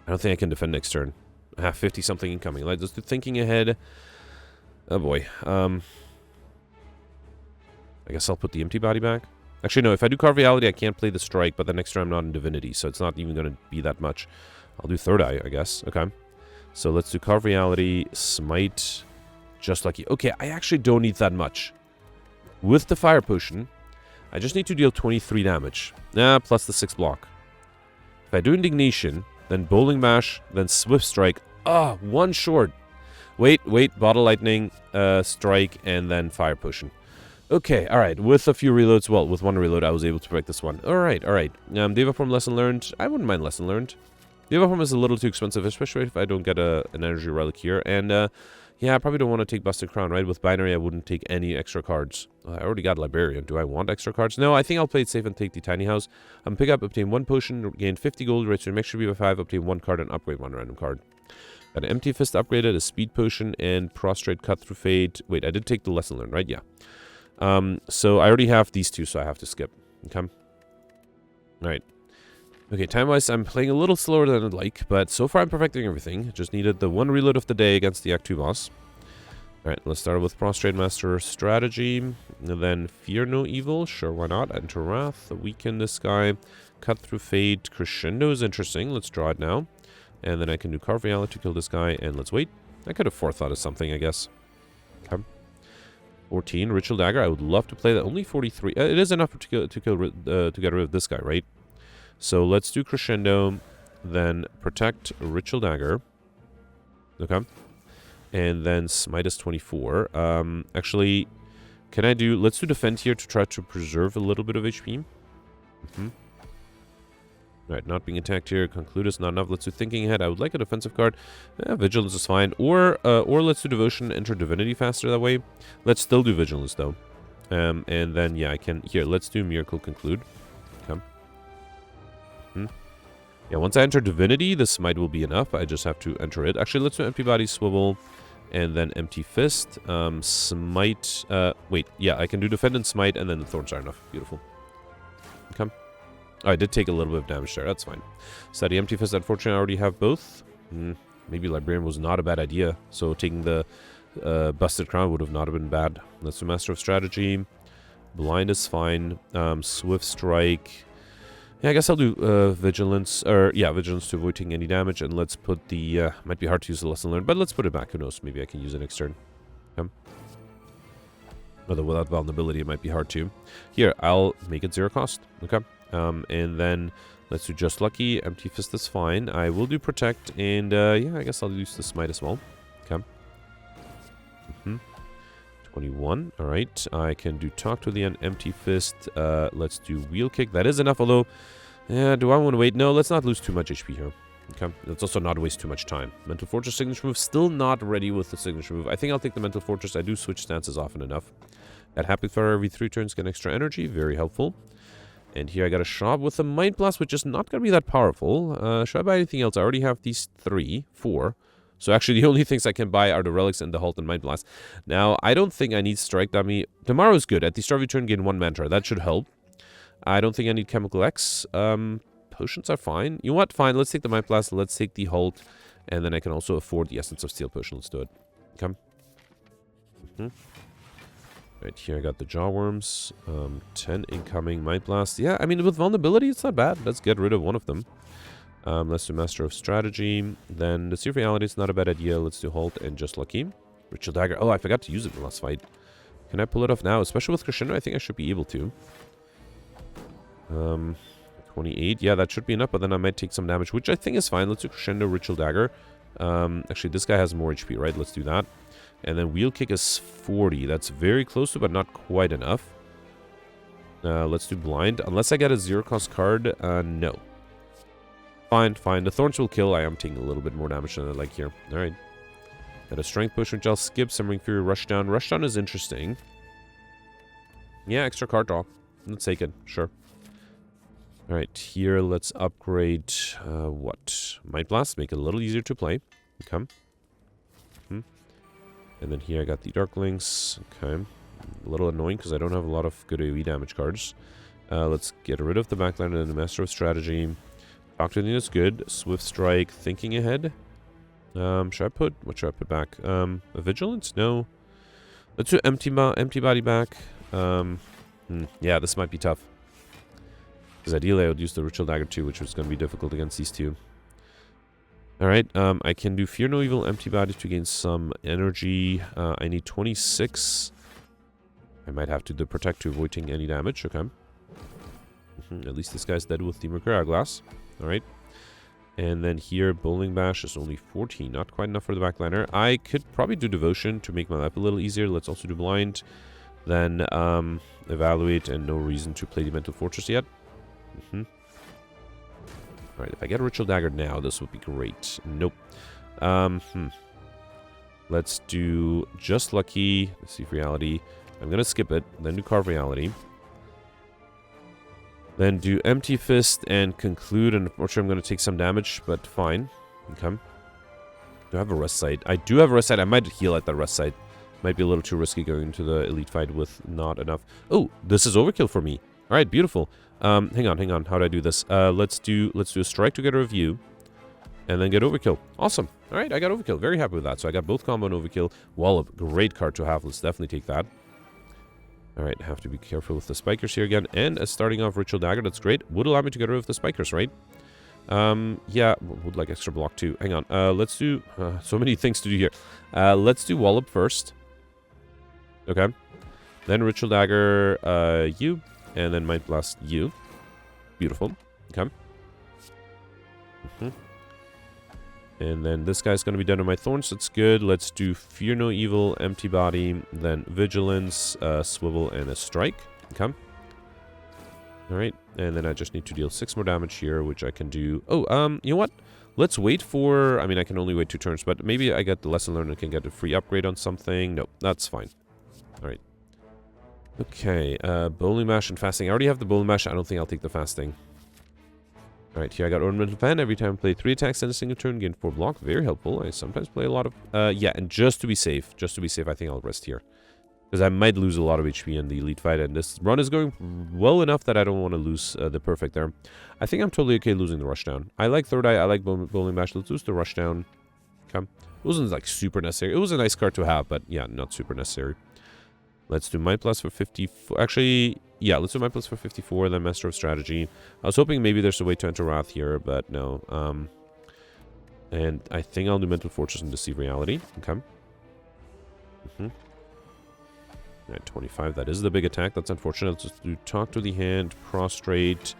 A: I don't think I can defend next turn. I have 50-something incoming. Let's do Thinking Ahead. Oh, boy. I guess I'll put the Empty Body back. Actually, no. If I do Carve Reality, I can't play the Strike, but the next turn I'm not in Divinity, so it's not even going to be that much. I'll do Third Eye, I guess. Okay. So let's do Carve Reality, Smite, Just Lucky. Okay, I actually don't need that much. With the Fire Potion, I just need to deal 23 damage. Plus the 6 block. If I do Indignation, then Bowling Bash, then Swift Strike. Ah, 1 short. Wait. Bottle Lightning, Strike, and then Fire Potion. Okay, alright. With a few reloads, well, with 1 reload, I was able to break this one. Alright. Deva Form Lesson Learned. I wouldn't mind Lesson Learned. Deva Form is a little too expensive, especially if I don't get an Energy Relic here. And, yeah, I probably don't want to take Busted Crown, right? With Binary, I wouldn't take any extra cards. I already got Librarian. Do I want extra cards? No, I think I'll play it safe and take the Tiny House. Pick up, obtain 1 potion, gain 50 gold, raise your extra by 5, obtain 1 card, and upgrade 1 random card. Got an Empty Fist upgraded, a Speed Potion, and Prostrate Cut Through Fate. Wait, I did take the Lesson Learned, right? Yeah. So I already have these 2, so I have to skip. Okay. Alright. Okay, time-wise, I'm playing a little slower than I'd like, but so far I'm perfecting everything. Just needed the 1 reload of the day against the Act 2 boss. Alright, let's start with Prostrate Master Strategy, and then Fear No Evil, sure, why not? Enter Wrath, Weaken this guy, Cut Through Fate, Crescendo is interesting, let's draw it now. And then I can do Carve Reality to kill this guy, and let's wait. I could have Forethought as something, I guess. Okay. 14, Ritual Dagger, I would love to play that, only 43, it is enough to get rid of this guy, right? So let's do Crescendo, then Protect, Ritual Dagger. Okay. And then Smite is 24. Actually, can I do... Let's do Defend here to try to preserve a little bit of HP. Alright, not being attacked here. Conclude is not enough. Let's do Thinking Ahead. I would like a defensive card. Vigilance is fine. Or let's do Devotion, enter Divinity faster that way. Let's still do Vigilance, though. And then, yeah, I can... Here, let's do Miracle Conclude. Okay. Yeah, once I enter Divinity, the Smite will be enough. I just have to enter it. Actually, let's do Empty Body Swivel. And then Empty Fist. Smite. Wait, yeah, I can do Defend and Smite, and then the Thorns are enough. Beautiful. Okay. Oh, I did take a little bit of damage there. That's fine. So the Empty Fist, unfortunately, I already have both. Maybe Librarian was not a bad idea. So taking the Busted Crown would have not have been bad. Let's do Master of Strategy. Blind is fine. Swift Strike. Yeah, I guess I'll do Vigilance. Vigilance to avoid taking any damage. And let's put the... might be hard to use the Lesson Learned, but let's put it back. Who knows? Maybe I can use it next turn. Okay. Although without Vulnerability, it might be hard to. Here, I'll make it 0 cost. Okay. And then let's do Just Lucky. Empty Fist is fine. I will do Protect. And, yeah, I guess I'll use the Smite as well. Okay. 21. Alright. I can do Talk to the End. Empty Fist. Let's do Wheel Kick. That is enough, although... Yeah, do I want to wait? No, let's not lose too much HP here. Okay. Let's also not waste too much time. Mental Fortress Signature Move. Still not ready with the Signature Move. I think I'll take the Mental Fortress. I do switch stances often enough. Got Happy Fire every 3 turns. Get extra energy. Very helpful. And here I got a shop with a Mind Blast, which is not going to be that powerful. Should I buy anything else? I already have these 4. So actually the only things I can buy are the Relics and the Halt and Mind Blast. Now, I don't think I need Strike Dummy. Tomorrow's good. At the start of your turn, gain 1 Mantra. That should help. I don't think I need Chemical X. Potions are fine. You know what? Fine. Let's take the Mind Blast. Let's take the Halt. And then I can also afford the Essence of Steel Potion. Let's do it. Okay. Right, here I got the Jawworms. 10 incoming. Mind Blast. Yeah, I mean, with Vulnerability, it's not bad. Let's get rid of one of them. Let's do Master of Strategy. Then the Sea of Reality is not a bad idea. Let's do Halt and Just Lucky. Ritual Dagger. Oh, I forgot to use it in the last fight. Can I pull it off now? Especially with Crescendo, I think I should be able to. 28. Yeah, that should be enough, but then I might take some damage, which I think is fine. Let's do Crescendo, Ritual Dagger. Actually, this guy has more HP, right? Let's do that. And then Wheel Kick is 40. That's very close to, but not quite enough. Let's do Blind. Unless I get a 0-cost card, no. Fine, fine. The Thorns will kill. I am taking a little bit more damage than I like here. Alright. Got a Strength Push, which I'll skip. Summering Fury, Rushdown. Rushdown is interesting. Yeah, extra card draw. Let's take it. Sure. Alright, here let's upgrade, what? Might Blast, make it a little easier to play. Okay. And then here I got the Darklings. Okay. A little annoying because I don't have a lot of good AoE damage cards. Let's get rid of the Backliner and the Master of Strategy. Doctor is good. Swift Strike, Thinking Ahead. What should I put back? A Vigilance? No. Let's do Empty Body back. Yeah, this might be tough. Because ideally I would use the Ritual Dagger too, which was going to be difficult against these two. Alright, I can do Fear No Evil, Empty Body to gain some energy. I need 26. I might have to do Protect to avoid taking any damage, okay. At least this guy's dead with the Mercury Glass. Alright. And then here, Bowling Bash is only 14. Not quite enough for the Backliner. I could probably do Devotion to make my life a little easier. Let's also do Blind. Then, Evaluate, and no reason to play the Mental Fortress yet. Alright, if I get a Ritual Dagger now, this would be great. Nope. Let's do Just Lucky. Let's see if Reality. I'm going to skip it. Then do Carve Reality. Then do Empty Fist and Conclude. And unfortunately, I'm going to take some damage, but fine. Okay. Do I have a Rest Site? I do have a Rest Site. I might heal at the Rest Site. Might be a little too risky going into the Elite fight with not enough. Oh, this is overkill for me. Alright, beautiful. Hang on. How do I do this? Let's do a Strike to get a review. And then get Overkill. Awesome. Alright, I got Overkill. Very happy with that. So I got both combo and Overkill. Wallop, great card to have. Let's definitely take that. Alright, have to be careful with the Spikers here again. And starting off Ritual Dagger, that's great. Would allow me to get rid of the Spikers, right? Yeah, would like extra block too. Hang on. Let's do... so many things to do here. Let's do Wallop first. Okay. Then Ritual Dagger, you. And then Might Blast you. Beautiful. Okay. And then this guy's going to be done on my Thorns. That's good. Let's do Fear No Evil, Empty Body, then Vigilance, Swivel, and a Strike. Okay. Alright. And then I just need to deal 6 more damage here, which I can do... Oh, you know what? Let's wait for... I mean, I can only wait 2 turns, but maybe I get the Lesson Learned and can get a free upgrade on something. Nope, that's fine. Alright. Okay, Bowling Mash and Fasting. I already have the Bowling Mash. I don't think I'll take the Fasting. Alright, here I got Ornamental Fan. Every time I play 3 attacks in a single turn, gain 4 block. Very helpful. I sometimes play a lot of... yeah, and just to be safe, I think I'll rest here. Because I might lose a lot of HP in the Elite fight, and this run is going well enough that I don't want to lose the Perfect there. I think I'm totally okay losing the Rushdown. I like Third Eye, I like Bowling Mash. Let's lose the Rushdown. Okay. It wasn't, like, super necessary. It was a nice card to have, but yeah, not super necessary. Let's do Might Plus for 54. Actually, yeah, let's do Might Plus for 54, then Master of Strategy. I was hoping maybe there's a way to enter Wrath here, but no. And I think I'll do Mental Fortress and Deceive Reality. Okay. Alright, 25. That is the big attack. That's unfortunate. Let's just do Talk to the Hand, Prostrate,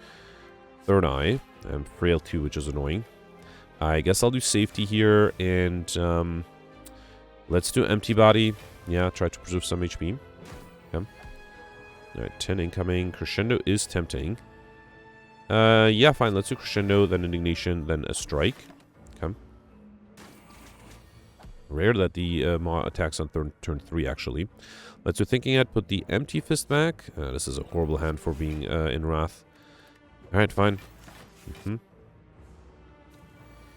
A: Third Eye, and Frail 2, which is annoying. I guess I'll do Safety here, and let's do Empty Body. Yeah, try to preserve some HP. Okay. Alright, 10 incoming. Crescendo is tempting. Yeah, fine. Let's do Crescendo, then Indignation, then a Strike. Okay. Rare that the attacks on turn 3, actually. Let's do Thinking Ahead, put the Empty Fist back. This is a horrible hand for being in Wrath. Alright, fine.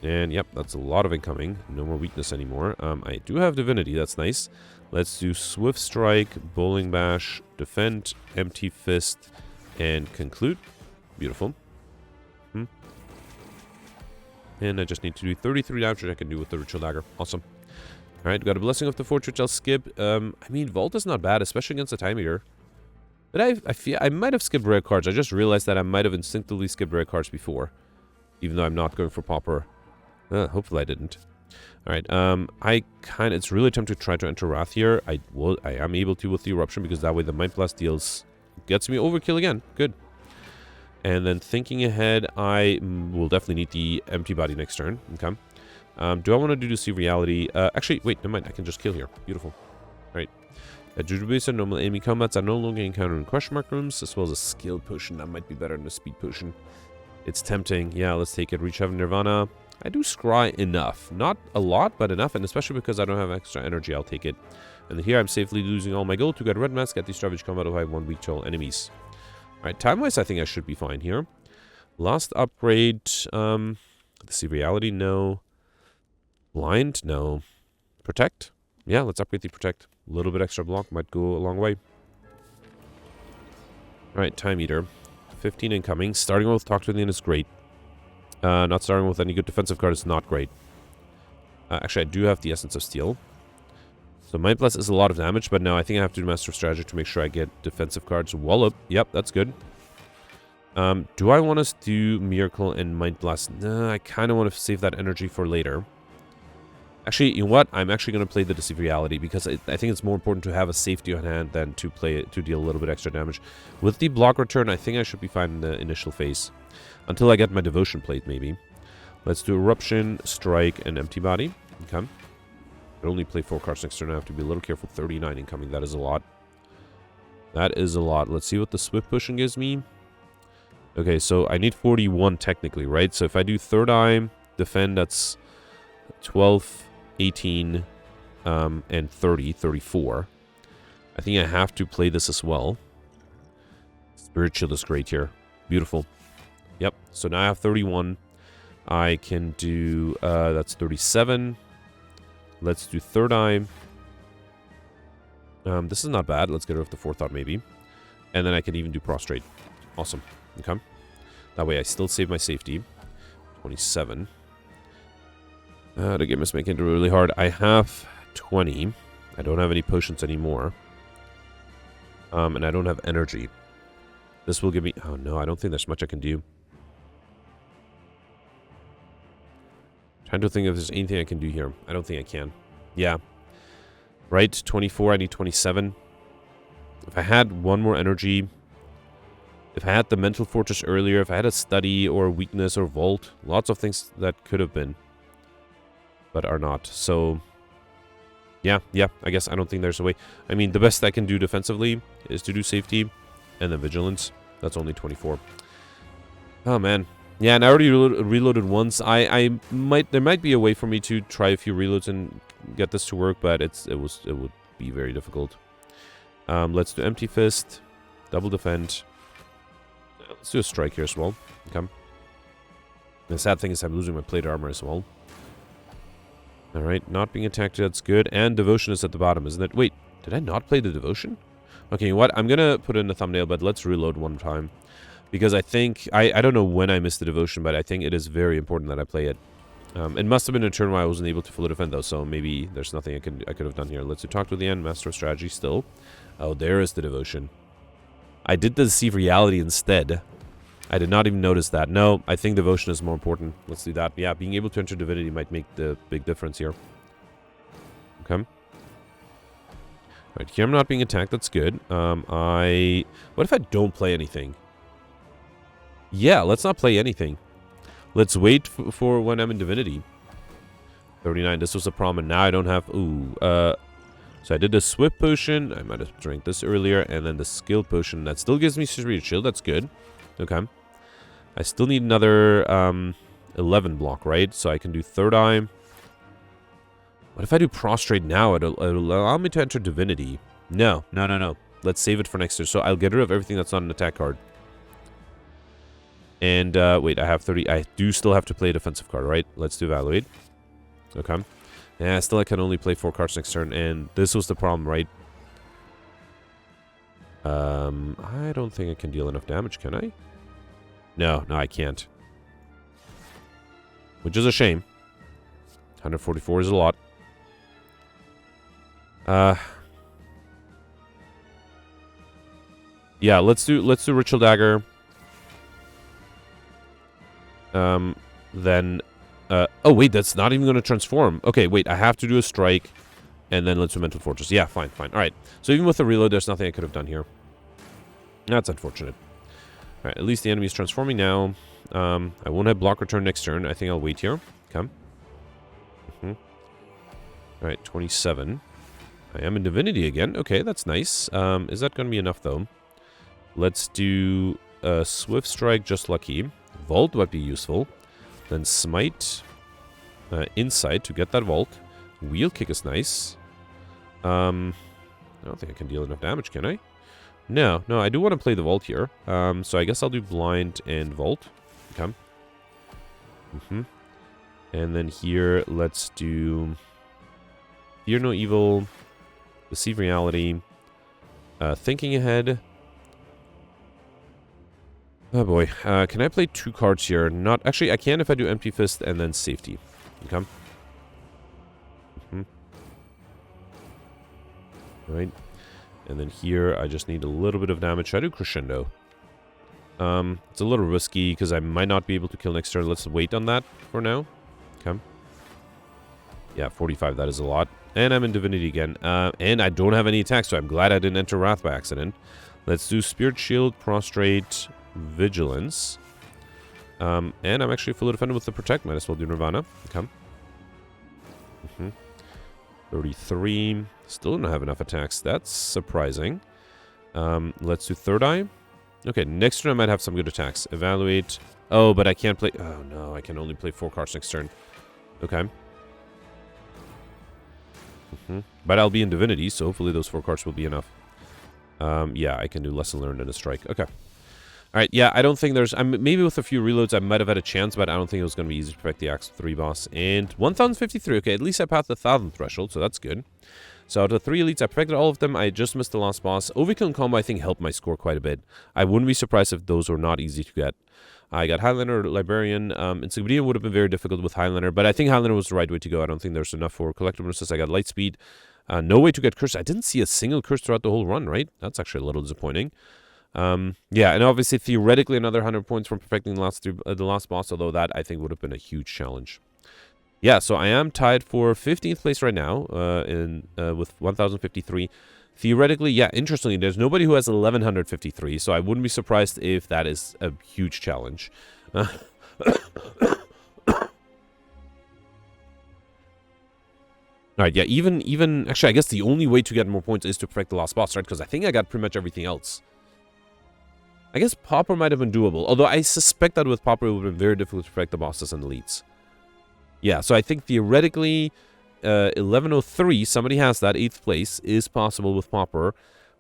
A: And, yep, that's a lot of incoming. No more weakness anymore. I do have Divinity. That's nice. Let's do Swift Strike, Bowling Bash, Defend, Empty Fist, and Conclude. Beautiful. And I just need to do 33 damage, which I can do with the Ritual Dagger. Awesome. Alright, got a Blessing of the Forge, which I'll skip. I mean, Vault is not bad, especially against the Time Eater. But I feel I might have skipped rare cards. I just realized that I might have instinctively skipped rare cards before. Even though I'm not going for Pauper. Hopefully I didn't. Alright, it's really tempting to try to enter Wrath here. I am able to with the Eruption, because that way the Mind Blast gets me overkill again. Good. And then thinking ahead, I will definitely need the Empty Body next turn. Okay. Do I want to do See Reality? Actually, wait, never mind. I can just kill here. Beautiful. Alright. Due to base on normal enemy combats, I no longer encounter in question mark rooms, as well as a skill potion. That might be better than a speed potion. It's tempting. Yeah, let's take it. Reach Heaven Nirvana. I do scry enough. Not a lot, but enough. And especially because I don't have extra energy, I'll take it. And here I'm safely losing all my gold to get Red Mask, get the Ravage Combat if I have 1 weak to all enemies. Alright, time-wise, I think I should be fine here. Last upgrade. See Reality, no. Blind, no. Protect? Yeah, let's upgrade the Protect. A little bit extra block might go a long way. Alright, Time Eater. 15 incoming. Starting with Talk to the End is great. Not starting with any good defensive card is not great. Actually, I do have the Essence of Steel. So Mind Blast is a lot of damage, but now I think I have to do Master of Strategy to make sure I get defensive cards. Wallop. Yep, that's good. Do I want to do Miracle and Mind Blast? Nah, I kind of want to save that energy for later. Actually, you know what? I'm actually going to play the Deceive Reality, because I think it's more important to have a safety on hand than to play it to deal a little bit extra damage. With the block return, I think I should be fine in the initial phase. Until I get my Devotion plate, maybe. Let's do Eruption, Strike, and Empty Body. Okay. I only play 4 cards next turn. I have to be a little careful. 39 incoming. That is a lot. That is a lot. Let's see what the Swift Pushing gives me. Okay, so I need 41 technically, right? So if I do Third Eye, Defend, that's 12, 18, and 30, 34. I think I have to play this as well. Spirit Shield is great here. Beautiful. Yep, so now I have 31. I can do, that's 37. Let's do Third Eye. This is not bad. Let's get rid of the Forethought maybe. And then I can even do Prostrate. Awesome. Okay. That way I still save my safety. 27. The game is making it really hard. I have 20. I don't have any potions anymore. And I don't have energy. This will give me... Oh no, I don't think there's much I can do. Trying to think if there's anything I can do here. I don't think I can. Yeah. Right, 24, I need 27. If I had one more energy... If I had the Mental Fortress earlier, if I had a Study or Weakness or Vault, lots of things that could have been. But are not. So, yeah, I guess I don't think there's a way. I mean, the best I can do defensively is to do Safety and then Vigilance. That's only 24. Oh, man. Yeah, and I already reloaded once. There might be a way for me to try a few reloads and get this to work, but it would be very difficult. Let's do Empty Fist, Double Defend. Let's do a Strike here as well. Okay. The sad thing is I'm losing my Plate Armor as well. Alright, not being attacked, that's good. And Devotion is at the bottom, isn't it? Wait, did I not play the Devotion? Okay, you know what? I'm gonna put it in the thumbnail, but let's reload one time. Because I think... I don't know when I missed the Devotion, but I think it is very important that I play it. It must have been a turn where I wasn't able to fully defend, though, so maybe there's nothing I could have done here. Let's do Talk to the End, Master of Strategy still. Oh, there is the Devotion. I did the Deceive Reality instead. I did not even notice that. No, I think Devotion is more important. Let's do that. Yeah, being able to enter Divinity might make the big difference here. Okay. Right, here I'm not being attacked. That's good. What if I don't play anything? Yeah, let's not play anything. Let's wait for when I'm in Divinity. 39. This was a problem, and now I don't have... Ooh, so I did the Swift Potion. I might have drank this earlier. And then the Skill Potion. That still gives me Spirit Shield. That's good. Okay. I still need another 11 block, right? So I can do Third Eye. What if I do Prostrate now? It'll allow me to enter Divinity. No. Let's save it for next turn. So I'll get rid of everything that's not an attack card. And, wait, I have 30. I do still have to play a defensive card, right? Let's do Evaluate. Okay. Yeah, still I can only play 4 cards next turn. And this was the problem, right? I don't think I can deal enough damage, can I? No, I can't. Which is a shame. 144 is a lot. Yeah, let's do Ritual Dagger. Then Oh, wait, that's not even going to transform. Okay, wait, I have to do a strike, and then let's do Mental Fortress. Yeah, fine, fine. All right, so even with the reload, there's nothing I could have done here. That's unfortunate. All right, at least the enemy is transforming now. I won't have block return next turn. I think I'll wait here. Come. All right, 27. I am in Divinity again. Okay, that's nice. Is that going to be enough, though? Let's do Swift Strike, just lucky. Vault might be useful. Then Smite. Insight to get that Vault. Wheel Kick is nice. I don't think I can deal enough damage, can I? No, I do want to play the Vault here. So I guess I'll do Blind and Vault. Okay. And then here, let's do Fear No Evil, Deceive Reality, Thinking Ahead. Oh boy, can I play 2 cards here? Not actually, I can if I do Empty Fist and then Safety. Okay. Right. And then here, I just need a little bit of damage. Should I do Crescendo? It's a little risky because I might not be able to kill next turn. Let's wait on that for now. Okay. Yeah, 45, that is a lot. And I'm in Divinity again. And I don't have any attacks, so I'm glad I didn't enter Wrath by accident. Let's do Spirit Shield, Prostrate, Vigilance. And I'm actually fully defended with the Protect. Might as well do Nirvana. Okay. 33. Still don't have enough attacks. That's surprising. Let's do Third Eye. Okay, next turn I might have some good attacks. Evaluate. Oh, but I can't play... Oh, no. I can only play 4 cards next turn. Okay. But I'll be in Divinity, so hopefully those 4 cards will be enough. Yeah, I can do Lesson Learned and a Strike. Okay. Alright, yeah, I don't think there's... maybe with a few reloads I might have had a chance, but I don't think it was going to be easy to perfect the Axe 3 boss. And 1053. Okay, at least I passed the 1000 threshold, so that's good. So out of the 3 elites, I perfected all of them. I just missed the last boss. Overkill and combo, I think, helped my score quite a bit. I wouldn't be surprised if those were not easy to get. I got Highlander, Librarian. Encyclopedia would have been very difficult with Highlander, but I think Highlander was the right way to go. I don't think there's enough for collector bonuses. I got Lightspeed. No way to get Curse. I didn't see a single Curse throughout the whole run, right? That's actually a little disappointing. Yeah, and obviously, theoretically, another 100 points from perfecting the last boss, although that, I think, would have been a huge challenge. Yeah, so I am tied for 15th place right now with 1053. Theoretically, yeah, interestingly, there's nobody who has 1153, so I wouldn't be surprised if that is a huge challenge. Alright, yeah, even... Actually, I guess the only way to get more points is to perfect the last boss, right? Because I think I got pretty much everything else. I guess Pauper might have been doable, although I suspect that with Pauper it would have been very difficult to perfect the bosses and elites. Yeah, so I think theoretically, 1103, somebody has that, 8th place, is possible with Pauper.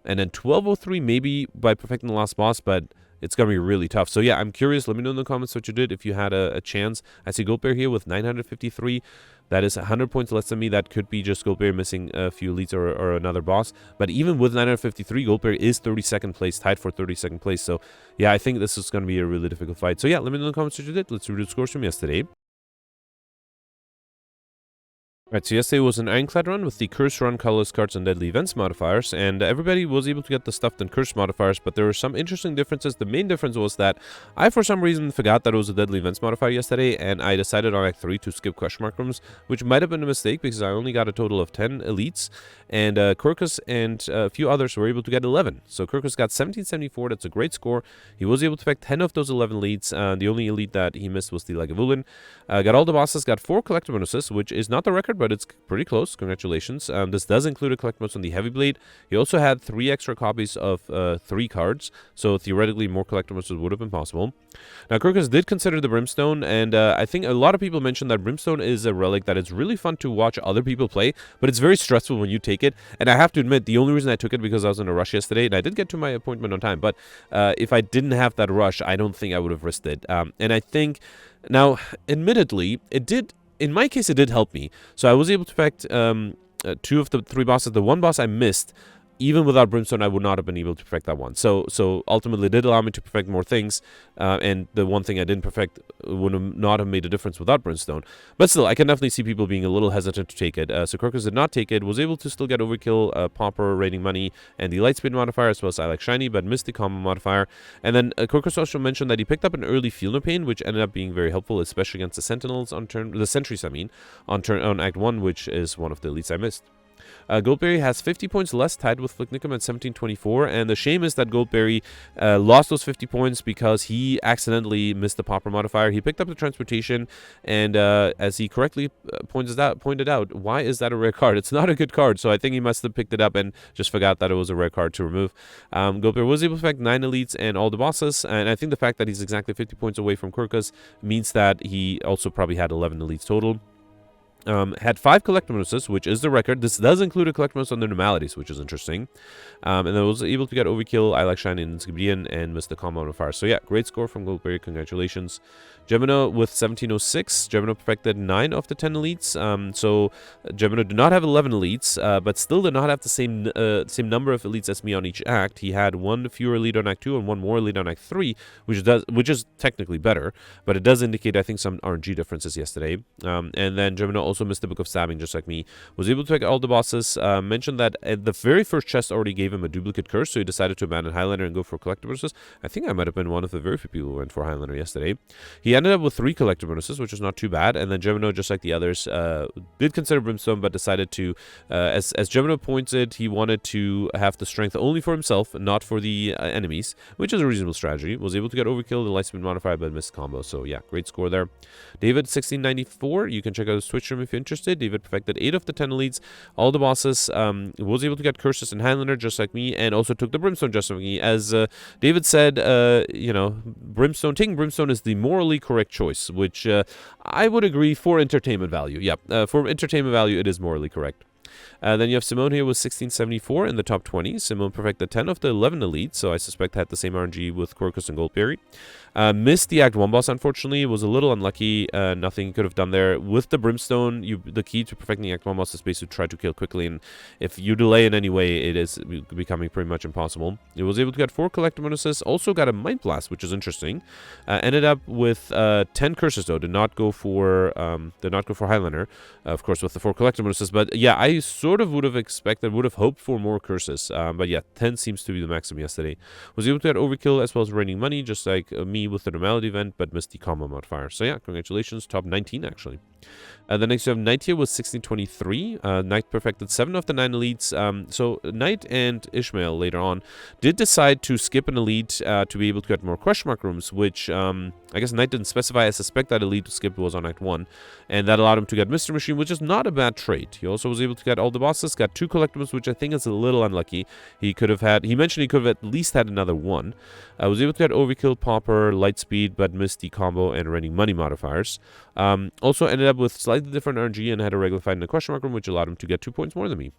A: And then 1203, maybe by perfecting the last boss, but it's going to be really tough. So yeah, I'm curious. Let me know in the comments what you did if you had a chance. I see Goldbear here with 953. That is 100 points less than me. That could be just Goldbear missing a few elites or another boss. But even with 953, Goldbear is 32nd place, tied for 32nd place. So yeah, I think this is going to be a really difficult fight. So yeah, let me know in the comments what you did. Let's read the scores from yesterday. Alright, so yesterday was an Ironclad run with the Curse Run, Colorless cards, and Deadly Events modifiers, and everybody was able to get the Stuffed and Curse modifiers, but there were some interesting differences. The main difference was that I, for some reason, forgot that it was a Deadly Events modifier yesterday, and I decided on Act 3 to skip question mark rooms, which might have been a mistake because I only got a total of 10 elites, and Kirkus and a few others were able to get 11. So Kirkus got 1774, that's a great score. He was able to affect 10 of those 11 elites. The only elite that he missed was the Lagavulin. Got all the bosses, got 4 collector bonuses, which is not the record, but it's pretty close. Congratulations. This does include a collect bonus on the Heavy Blade. He also had 3 extra copies of 3 cards, so theoretically more collector bonuses would have been possible. Now, Kirkus did consider the Brimstone, and I think a lot of people mentioned that Brimstone is a relic that is really fun to watch other people play, but it's very stressful when you take it. And I have to admit, the only reason I took it because I was in a rush yesterday, and I did get to my appointment on time, but if I didn't have that rush, I don't think I would have risked it. And I think, now, admittedly, it did... In my case, it did help me. So I was able to affect 2 of the 3 bosses. The one boss I missed, even without Brimstone, I would not have been able to perfect that one. So ultimately, it did allow me to perfect more things, and the one thing I didn't perfect would not have made a difference without Brimstone. But still, I can definitely see people being a little hesitant to take it. So Crocus did not take it, was able to still get Overkill, Pauper, Raining Money, and the Lightspeed modifier, as well as I Like Shiny, but missed the combo modifier. And then Crocus also mentioned that he picked up an early Feel No Pain, which ended up being very helpful, especially against the Sentinels on the Sentries, on Act 1, which is one of the elites I missed. Goldberry has 50 points less, tied with Flicknickum at 1724, and the shame is that Goldberry lost those 50 points because he accidentally missed the Pauper modifier. He picked up the Transportation, and as he correctly pointed out, why is that a rare card? It's not a good card, so I think he must have picked it up and just forgot that it was a rare card to remove. Goldberry was able to affect 9 elites and all the bosses, and I think the fact that he's exactly 50 points away from Crocus means that he also probably had 11 elites total. Had 5 collectibles, which is the record. This does include a collectibles on the normalities, which is interesting. And then was able to get Overkill, I Like Shiny, and Skibidian, and missed the combo modifier. So yeah, great score from Goldberry. Congratulations. Gemino with 1706. Gemino perfected 9 of the 10 elites. So Gemino did not have 11 elites, but still did not have the same number of elites as me on each act. He had 1 fewer elite on Act 2 and 1 more elite on Act 3, which is technically better, but it does indicate, I think, some RNG differences yesterday. And then Gemino also missed the Book of Stabbing, just like me. Was able to take all the bosses. Mentioned that the very first chest already gave him a duplicate curse, so he decided to abandon Highlander and go for collector bonuses. I think I might have been one of the very few people who went for Highlander yesterday. He ended up with 3 collector bonuses, which is not too bad. And then Gemino, just like the others, did consider Brimstone, but decided to, as Gemino pointed, he wanted to have the strength only for himself, not for the enemies, which is a reasonable strategy. Was able to get Overkill, the Lightspeed modifier, but missed combo. So yeah, great score there. David 1694. You can check out his Twitch stream if you're interested. David perfected 8 of the 10 elites, all the bosses. Was able to get Curses and Highlander, just like me, and also took the Brimstone, just like me. As David said, taking Brimstone is the morally correct choice, which I would agree for entertainment value. Yeah, for entertainment value, it is morally correct. Then you have Simone here with 1674 in the top 20. Simone perfected 10 of the 11 elites, so I suspect had the same RNG with Crocus and Goldberry. Missed the Act 1 boss, unfortunately. Was a little unlucky. Nothing he could have done there. With the Brimstone, the key to perfecting the Act 1 boss is basically try to kill quickly, and if you delay in any way, it is becoming pretty much impossible. He was able to get 4 collector bonuses. Also got a Mind Blast, which is interesting. Ended up with 10 curses, though. Did not go for Highlander, of course, with the 4 collector bonuses. But yeah, I sort of would have hoped for more curses. But yeah, 10 seems to be the maximum yesterday. Was able to get Overkill as well as Raining Money, just like me with the normality event, but missed the combo modifier. So yeah, congratulations, top 19 actually. The next you have Knight here with 1623. Knight perfected 7 of the 9 elites. So Knight and Ishmael later on did decide to skip an elite to be able to get more question mark rooms, which I guess Knight didn't specify. I suspect that elite skip was on Act 1, and that allowed him to get Mystery Machine, which is not a bad trait. He also was able to get all the bosses, got 2 collectibles, which I think is a little unlucky. He mentioned he could have at least had another 1. Was able to get Overkill, Pauper, Lightspeed, but missed the combo and Raining Money modifiers. Also ended up with slightly different RNG and had a regular fight in the question mark room, which allowed him to get 2 points more than me.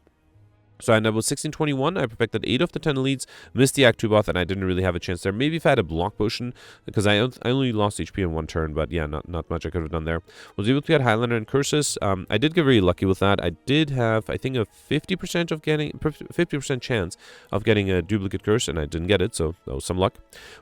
A: So I ended up with 1621. I perfected 8 of the 10 elites, missed the Act 2 boss, and I didn't really have a chance there. Maybe if I had a block potion, because I only lost HP in 1 turn, but yeah, not much I could have done there. Was able to get Highlander and Curses. I did get very lucky with that. I did have, I think, a 50% chance of getting a duplicate curse, and I didn't get it, so that was some luck.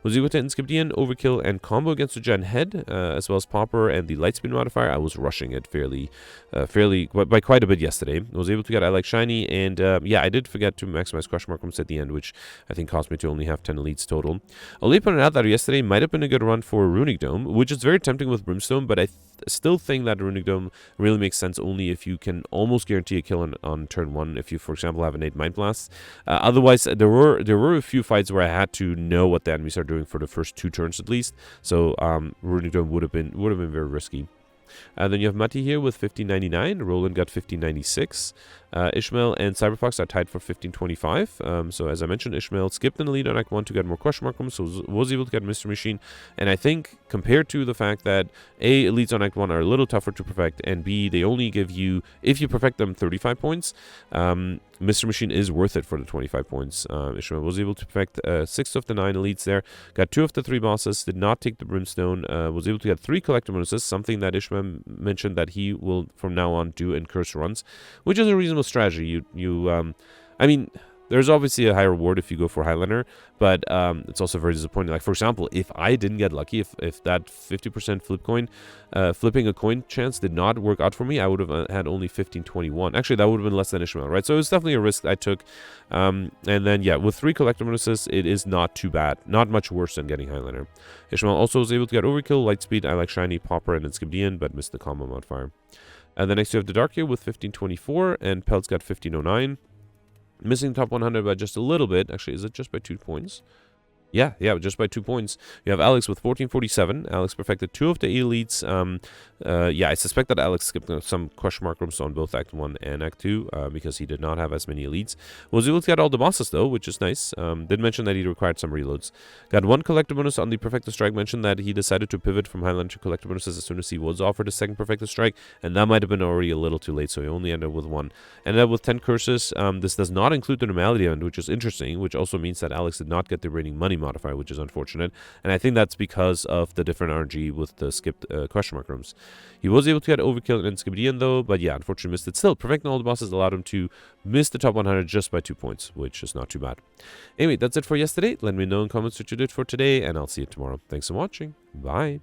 A: Was able to hit Skibidian, Overkill, and combo against the Gen Head, as well as Pauper and the Lightspeed modifier. I was rushing it by quite a bit yesterday. Was able to get I Like Shiny, and yeah, I did forget to maximize question mark rooms at the end, which I think caused me to only have 10 elites total. Ali pointed out that yesterday might have been a good run for Runic Dome, which is very tempting with Brimstone, but I still think that Runic Dome really makes sense only if you can almost guarantee a kill on turn 1, if you, for example, have an 8 Mind Blast. Otherwise, there were a few fights where I had to know what the enemies are doing for the first 2 turns at least, so Runic Dome would have been very risky. Then you have Mati here with 1599. Roland got 1596. Ishmael and Cyberfox are tied for 1525. So as I mentioned, Ishmael skipped an elite on Act 1 to get more question mark rooms, so was able to get Mystery Machine. And I think compared to the fact that A, elites on Act 1 are a little tougher to perfect, and B, they only give you, if you perfect them, 35 points. Mystery Machine is worth it for the 25 points. Ishmael was able to perfect 6 of the 9 elites there, got 2 of the 3 bosses, did not take the Brimstone, was able to get 3 collector bonuses, something that Ishmael mentioned that he will from now on do in curse runs, which is a reasonable strategy. I mean, There's obviously a high reward if you go for Highlander, but it's also very disappointing. Like, for example, if I didn't get lucky, if that 50% flip coin, flipping a coin chance did not work out for me, I would have had only 1521. Actually, that would have been less than Ishmael, right? So it's definitely a risk I took. And then, yeah, with 3 collector bonuses, it is not too bad. Not much worse than getting Highlander. Ishmael also was able to get Overkill, Lightspeed, I like Shiny, Popper, and Skibdian, but missed the combo modifier. And then next you have the Dark here with 1524, and Pelt's got 1509. Missing top 100 by just a little bit. Actually, is it just by 2 points? Yeah, just by 2 points. You have Alex with 1447. Alex perfected 2 of the elites. Yeah, I suspect that Alex skipped some question mark rooms on both Act 1 and Act 2 because he did not have as many elites. Was able to get all the bosses though, which is nice. Did mention that he required some reloads. Got 1 collector bonus on the Perfecto Strike. Mentioned that he decided to pivot from Highlander to collector bonuses as soon as he was offered a second Perfecto Strike, and that might have been already a little too late, so he only ended up with 1. Ended up with 10 curses. This does not include the normality event, which is interesting, which also means that Alex did not get the reigning money modifier, which is unfortunate, and I think that's because of the different RNG with the skipped question mark rooms. He was able to get Overkill and Skibdian though, but yeah, unfortunately missed it. Still, perfecting all the bosses allowed him to miss the top 100 just by 2 points, which is not too bad. Anyway, that's it for yesterday. Let me know in comments what you did for today, and I'll see you tomorrow. Thanks for watching. Bye.